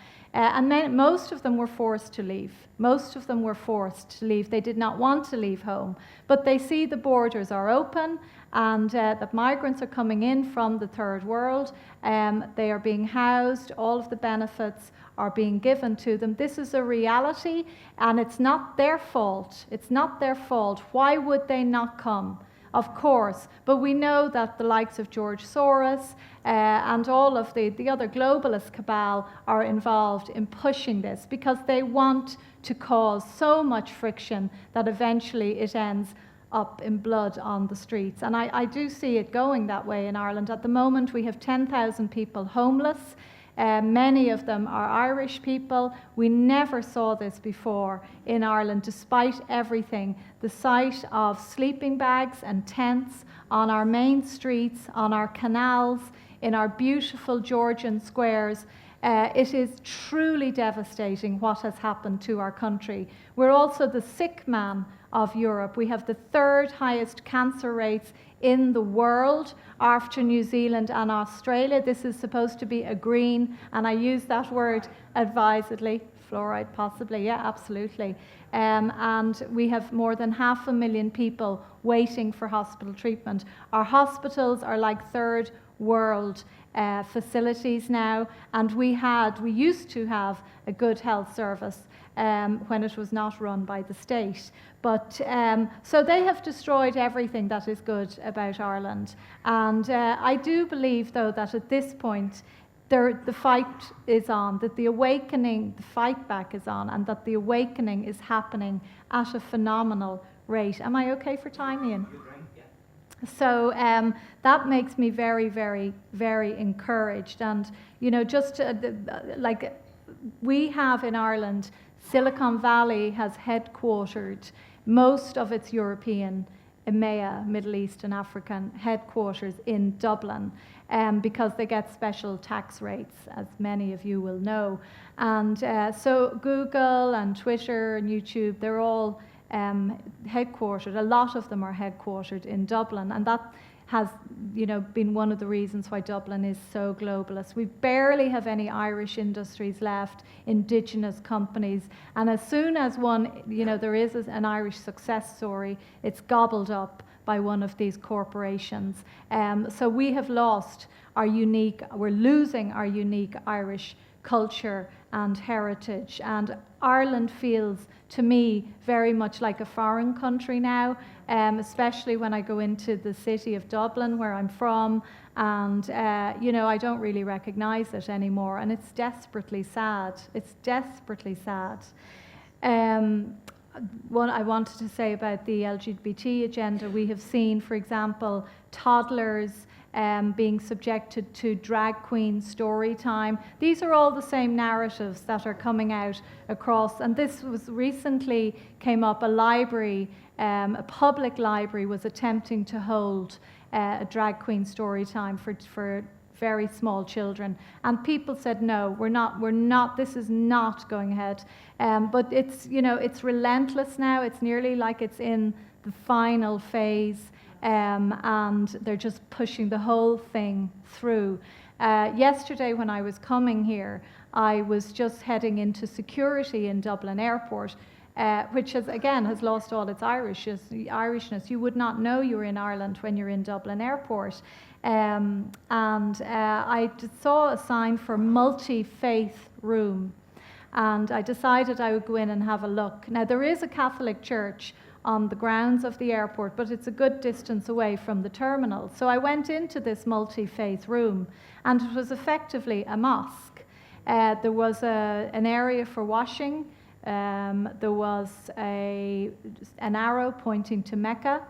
most of them were forced to leave. Most of them were forced to leave. They did not want to leave home. But they see the borders are open, and that migrants are coming in from the third world. They are being housed. All of the benefits are being given to them. This is a reality, and it's not their fault. It's not their fault. Why would they not come? Of course, but we know that the likes of George Soros and all of the other globalist cabal are involved in pushing this, because they want to cause so much friction that eventually it ends up in blood on the streets. And I do see it going that way in Ireland. At the moment, we have 10,000 people homeless. Many of them are Irish people. We never saw this before in Ireland, despite everything. The sight of sleeping bags and tents on our main streets, on our canals, in our beautiful Georgian squares. It is truly devastating what has happened to our country. We're also the sick man of Europe. We have the third highest cancer rates in the world after New Zealand and Australia. This is supposed to be a green, and I use that word advisedly, fluoride possibly, yeah, absolutely. And we have more than 500,000 people waiting for hospital treatment. Our hospitals are like third world facilities now, and we used to have a good health service when it was not run by the state. But so they have destroyed everything that is good about Ireland. And I do believe, though, that at this point the fight is on, that the awakening, the fight back is on, and that the awakening is happening at a phenomenal rate. Am I okay for time, Ian? So that makes me very, very, very encouraged. And, you know, just like we have in Ireland, Silicon Valley has headquartered most of its European, EMEA, Middle East and African headquarters in Dublin, because they get special tax rates, as many of you will know. And so Google and Twitter and YouTube, they're all headquartered. A lot of them are headquartered in Dublin, and that has, you know, been one of the reasons why Dublin is so globalist. We barely have any Irish industries left, indigenous companies, and as soon as one, you know, there is an Irish success story, it's gobbled up by one of these corporations. So we have lost our unique, we're losing our unique Irish culture and heritage, and Ireland feels to me very much like a foreign country now, especially when I go into the city of Dublin, where I'm from, and you know, I don't really recognize it anymore, and it's desperately sad. It's desperately sad. What I wanted to say about the LGBT agenda, we have seen, for example, toddlers being subjected to drag queen story time. These are all the same narratives that are coming out across, and this was recently came up, a library, a public library was attempting to hold a drag queen story time for very small children, and people said no, we're not, this is not going ahead. But it's, you know, it's relentless now. It's nearly like it's in the final phase, and they're just pushing the whole thing through. Yesterday when I was coming here, I was just heading into security in Dublin Airport, which has lost all its Irishness. You would not know you were in Ireland when you're in Dublin Airport. I saw a sign for multi-faith room, and I decided I would go in and have a look. Now, there is a Catholic church on the grounds of the airport, but it's a good distance away from the terminal. So I went into this multi-faith room, and it was effectively a mosque. There was an area for washing. There was an arrow pointing to Mecca.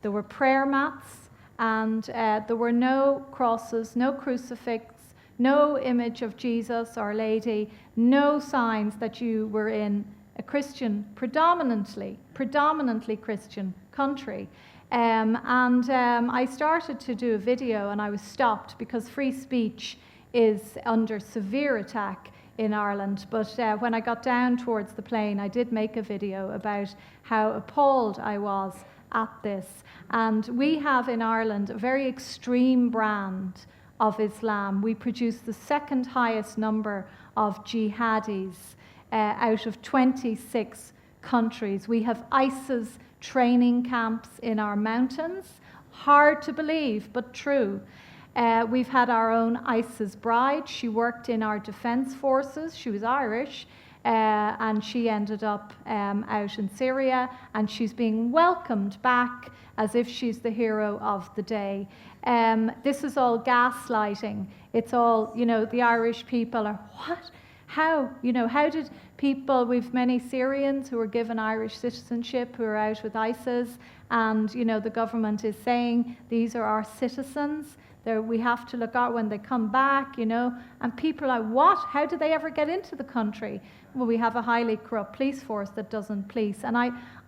There were prayer mats. And there were no crosses, no crucifix, no image of Jesus, Our Lady, no signs that you were in a Christian, predominantly Christian country. I started to do a video, and I was stopped because free speech is under severe attack in Ireland. But when I got down towards the plane, I did make a video about how appalled I was at this. And we have in Ireland a very extreme brand of Islam. We produce the second highest number of jihadis out of 26 countries. We have ISIS training camps in our mountains. Hard to believe, but true. We've had our own ISIS bride. She worked in our defense forces. She was Irish. And she ended up out in Syria, and she's being welcomed back as if she's the hero of the day. This is all gaslighting. It's all, you know, the Irish people are, what? How? You know, how did people, we've many Syrians who were given Irish citizenship who are out with ISIS, and, you know, the government is saying these are our citizens. We have to look out when they come back, you know, and people are like, what? How did they ever get into the country? Well, we have a highly corrupt police force that doesn't police. And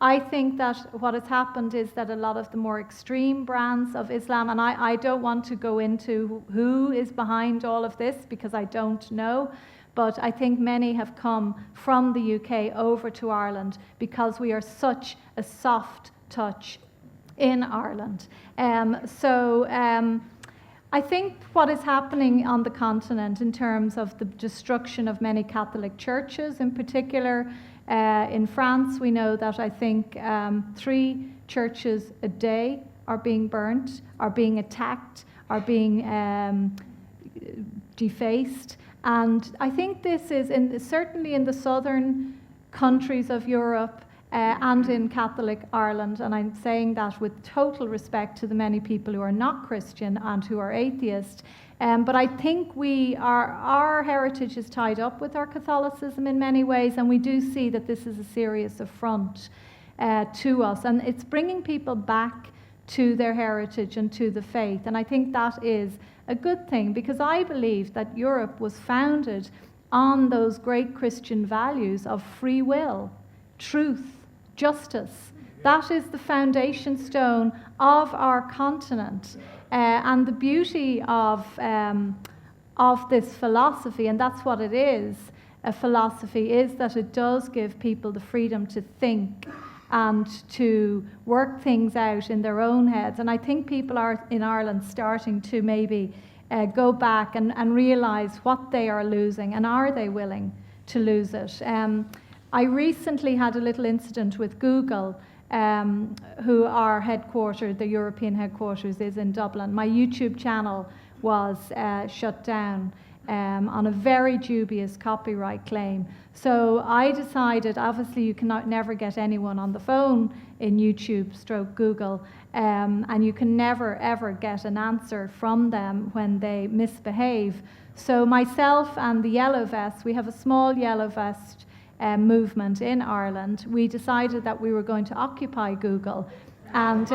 I think that what has happened is that a lot of the more extreme brands of Islam, and I don't want to go into who is behind all of this because I don't know, but I think many have come from the UK over to Ireland because we are such a soft touch in Ireland. I think what is happening on the continent in terms of the destruction of many Catholic churches, in particular in France, we know that I think 3 churches a day are being burnt, are being attacked, are being defaced. And I think this is certainly in the southern countries of Europe, and in Catholic Ireland, and I'm saying that with total respect to the many people who are not Christian and who are atheist, but I think our heritage is tied up with our Catholicism in many ways, and we do see that this is a serious affront to us, and it's bringing people back to their heritage and to the faith, and I think that is a good thing, because I believe that Europe was founded on those great Christian values of free will, truth, justice. That is the foundation stone of our continent, and the beauty of this philosophy, and that's what it is, a philosophy, is that it does give people the freedom to think and to work things out in their own heads. And I think people are in Ireland starting to maybe go back and realise what they are losing, and are they willing to lose it. I recently had a little incident with Google, who are headquartered, the European headquarters is in Dublin. My YouTube channel was shut down on a very dubious copyright claim. So I decided, obviously you cannot never get anyone on the phone in YouTube / Google, and you can never ever get an answer from them when they misbehave. So myself and the Yellow Vest, we have a small Yellow Vest movement in Ireland. We decided that we were going to occupy Google, and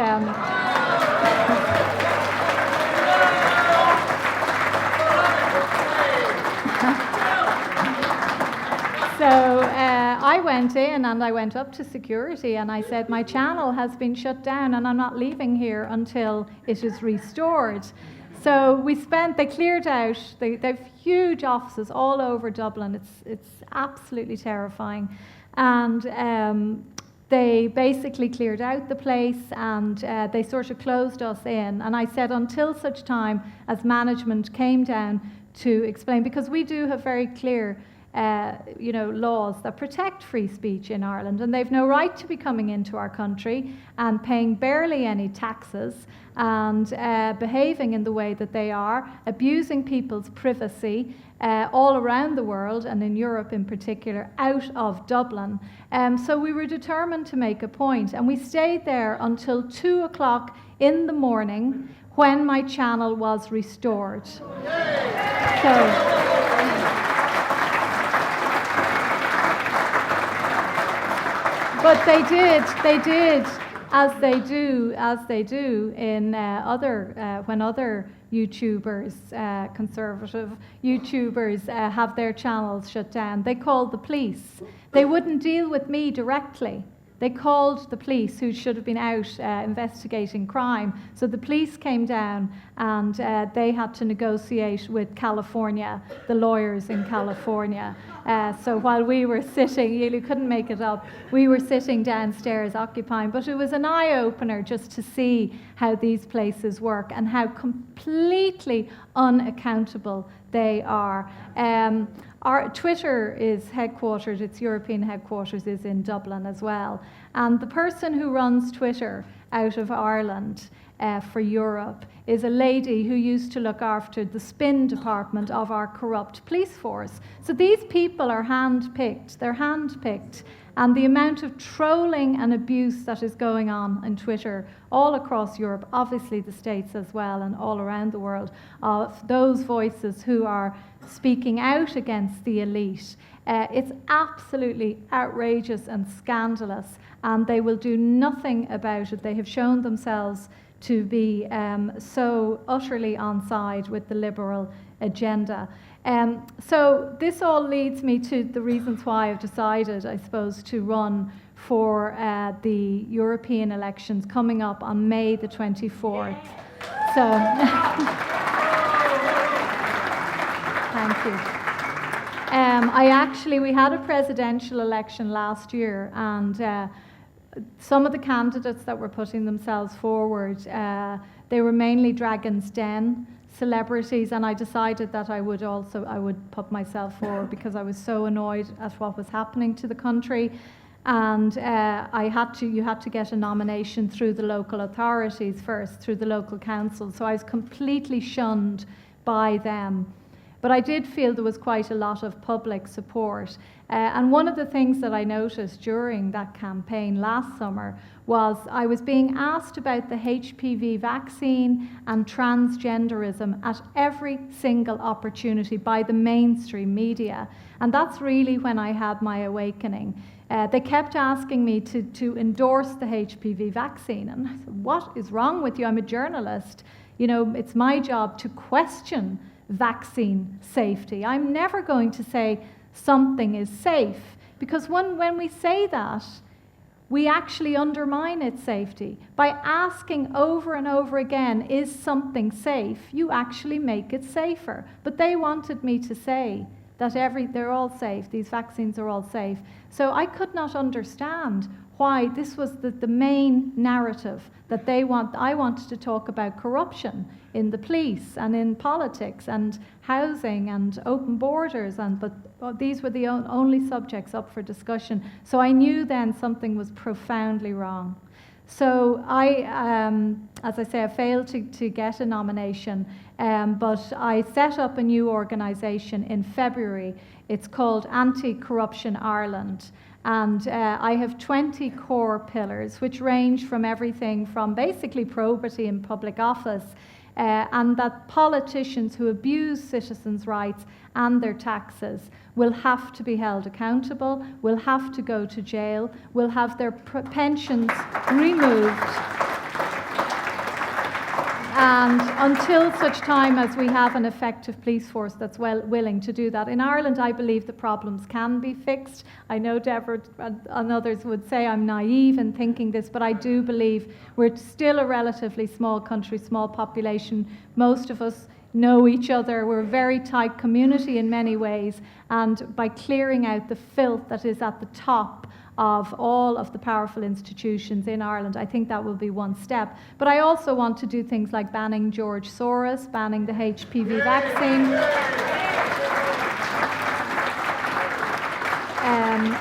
went in and I went up to security and I said, my channel has been shut down and I'm not leaving here until it is restored. So they cleared out, they've huge offices all over Dublin. It's absolutely terrifying. And they basically cleared out the place and they sort of closed us in. And I said, until such time as management came down to explain, because we do have very clear laws that protect free speech in Ireland, and they've no right to be coming into our country and paying barely any taxes and behaving in the way that they are, abusing people's privacy all around the world and in Europe in particular, out of Dublin. So we were determined to make a point, and we stayed there until 2 o'clock in the morning when my channel was restored. But they did, as they do in when other YouTubers, conservative YouTubers, have their channels shut down. They called the police. They wouldn't deal with me directly. They called the police, who should have been out investigating crime. So the police came down and they had to negotiate with California, the lawyers in California. So while we were sitting, you couldn't make it up, we were sitting downstairs occupying. But it was an eye-opener just to see how these places work and how completely unaccountable they are. Our Twitter is headquartered, its European headquarters is in Dublin as well. And the person who runs Twitter out of Ireland for Europe is a lady who used to look after the spin department of our corrupt police force. So these people are hand-picked, they're hand-picked. And the amount of trolling and abuse that is going on Twitter all across Europe, obviously the States as well, and all around the world, of those voices who are speaking out against the elite. It's absolutely outrageous and scandalous, and they will do nothing about it. They have shown themselves to be so utterly on side with the liberal agenda. So this all leads me to the reasons why I've decided, I suppose, to run for the European elections coming up on May the 24th. So, thank you. We had a presidential election last year, and some of the candidates that were putting themselves forward, they were mainly Dragon's Den celebrities, and I decided that I would put myself forward because I was so annoyed at what was happening to the country. And you had to get a nomination through the local authorities first, through the local council. So I was completely shunned by them. But I did feel there was quite a lot of public support. And one of the things that I noticed during that campaign last summer was I was being asked about the HPV vaccine and transgenderism at every single opportunity by the mainstream media. And that's really when I had my awakening. They kept asking me to endorse the HPV vaccine. And I said, what is wrong with you? I'm a journalist. It's my job to question vaccine safety. I'm never going to say something is safe, because when we say that, we actually undermine its safety. By asking over and over again, is something safe, you actually make it safer. But they wanted me to say that they're all safe, these vaccines are all safe. So I could not understand why this was the main narrative that I wanted to talk about corruption in the police and in politics and housing and open borders, but these were the only subjects up for discussion. So I knew then something was profoundly wrong. So as I say, I failed to get a nomination, but I set up a new organisation in February. It's called Anti-Corruption Ireland. And I have 20 core pillars, which range from everything from basically probity in public office, and that politicians who abuse citizens' rights and their taxes will have to be held accountable, will have to go to jail, will have their pensions removed. And until such time as we have an effective police force that's willing to do that. In Ireland, I believe the problems can be fixed. I know Deborah and others would say I'm naive in thinking this, but I do believe we're still a relatively small country, small population. Most of us know each other. We're a very tight community in many ways. And by clearing out the filth that is at the top of all of the powerful institutions in Ireland, I think that will be one step. But I also want to do things like banning George Soros, banning the HPV vaccine,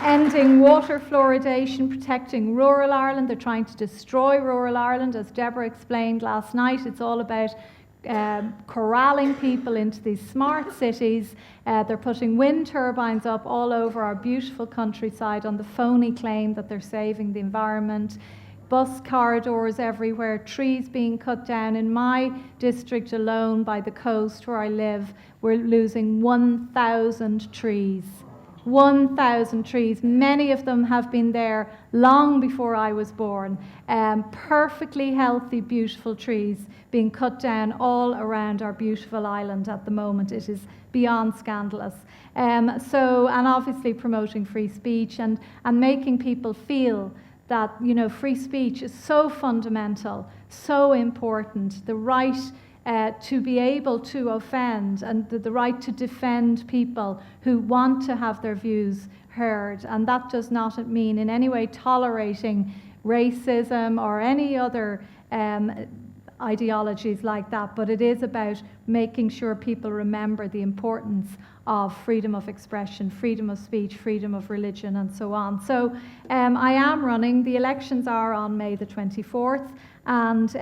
ending water fluoridation, protecting rural Ireland. They're trying to destroy rural Ireland, as Deborah explained last night. It's all about corralling people into these smart cities. They're putting wind turbines up all over our beautiful countryside on the phony claim that they're saving the environment. Bus corridors everywhere, trees being cut down. In my district alone, by the coast where I live, we're losing 1,000 trees. 1,000 trees. Many of them have been there long before I was born. Perfectly healthy, beautiful trees being cut down all around our beautiful island at the moment. It is beyond scandalous. And obviously promoting free speech and making people feel that, you know, free speech is so fundamental, so important. The right to be able to offend and the right to defend people who want to have their views heard. And that does not mean in any way tolerating racism or any other ideologies like that, but it is about making sure people remember the importance of freedom of expression, freedom of speech, freedom of religion, and so on. So I am running. The elections are on May the 24th, and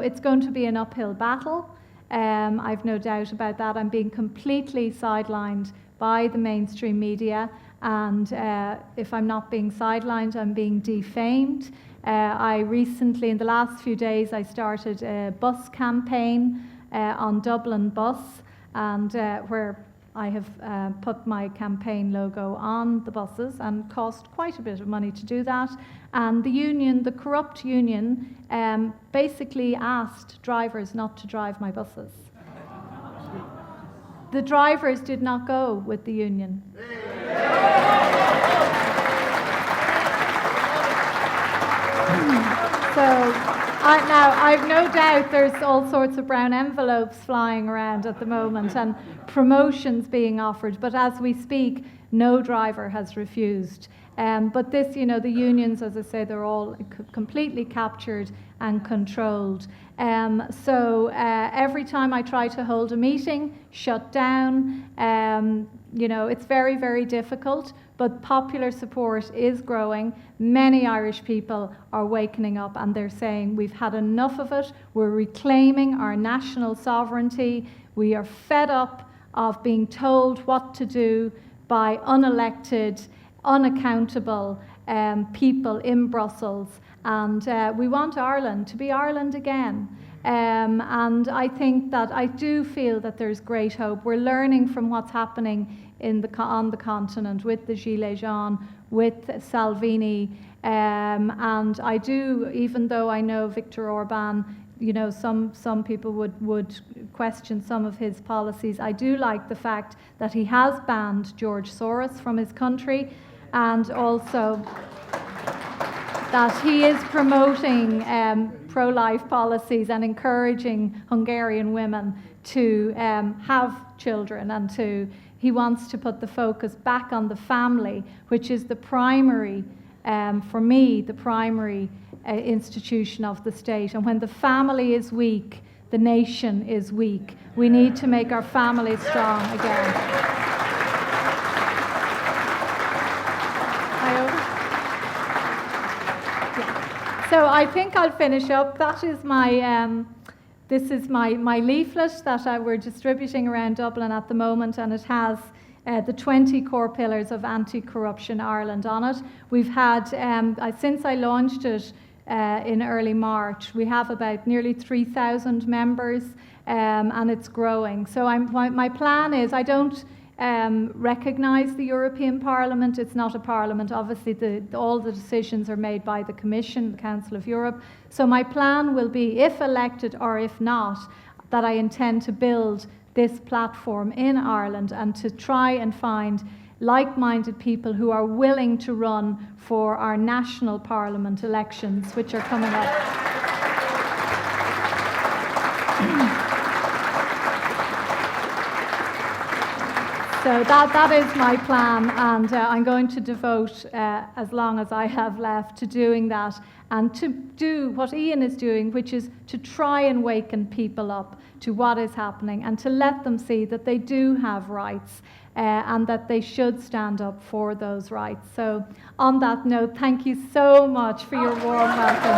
it's going to be an uphill battle. I've no doubt about that. I'm being completely sidelined by the mainstream media, and if I'm not being sidelined, I'm being defamed. I recently, in the last few days, I started a bus campaign on Dublin Bus, and where I have put my campaign logo on the buses, and cost quite a bit of money to do that. And the union, the corrupt union, basically asked drivers not to drive my buses. The drivers did not go with the union. So I've no doubt there's all sorts of brown envelopes flying around at the moment and promotions being offered, but as we speak, no driver has refused. But this, the unions, as I say, they're all completely captured and controlled. So every time I try to hold a meeting, shut down. It's very, very difficult, but popular support is growing. Many Irish people are wakening up and they're saying, we've had enough of it. We're reclaiming our national sovereignty. We are fed up of being told what to do by unelected, unaccountable people in Brussels. And we want Ireland to be Ireland again. And I think that I do feel that there's great hope. We're learning from what's happening on the continent with the Gilets jaunes, with Salvini. And I do, even though I know Viktor Orban, some people would question some of his policies, I do like the fact that he has banned George Soros from his country, and also that he is promoting pro-life policies and encouraging Hungarian women to have children, and he wants to put the focus back on the family, which is the primary, for me, the primary institution of the state. And when the family is weak, the nation is weak. We need to make our families strong again. So I think I'll finish up. That is this is my leaflet that we're distributing around Dublin at the moment, and it has the 20 core pillars of anti-corruption Ireland on it. We've had, since I launched it in early March, we have about nearly 3,000 members, and it's growing. So my plan is, I don't recognise the European Parliament. It's not a parliament. Obviously, all the decisions are made by the Commission, the Council of Europe. So my plan will be, if elected or if not, that I intend to build this platform in Ireland and to try and find like-minded people who are willing to run for our national parliament elections, which are coming up. So that is my plan, and I'm going to devote as long as I have left to doing that and to do what Ian is doing, which is to try and waken people up to what is happening and to let them see that they do have rights and that they should stand up for those rights. So on that note, thank you so much for your warm welcome.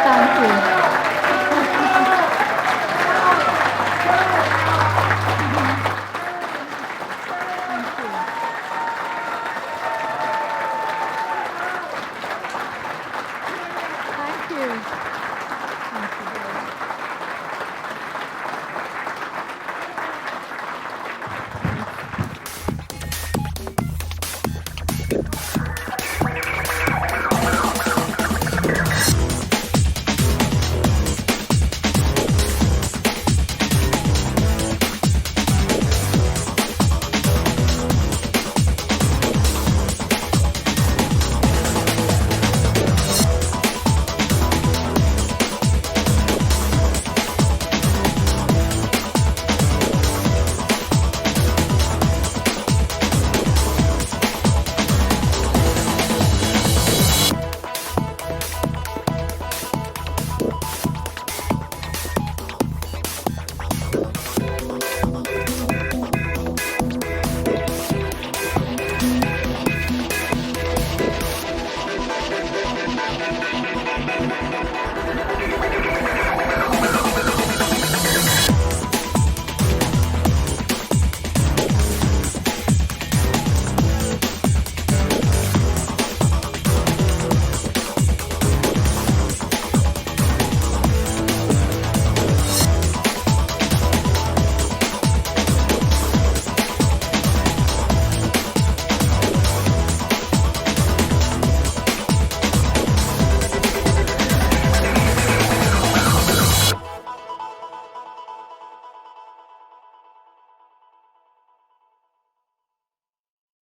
Thank you.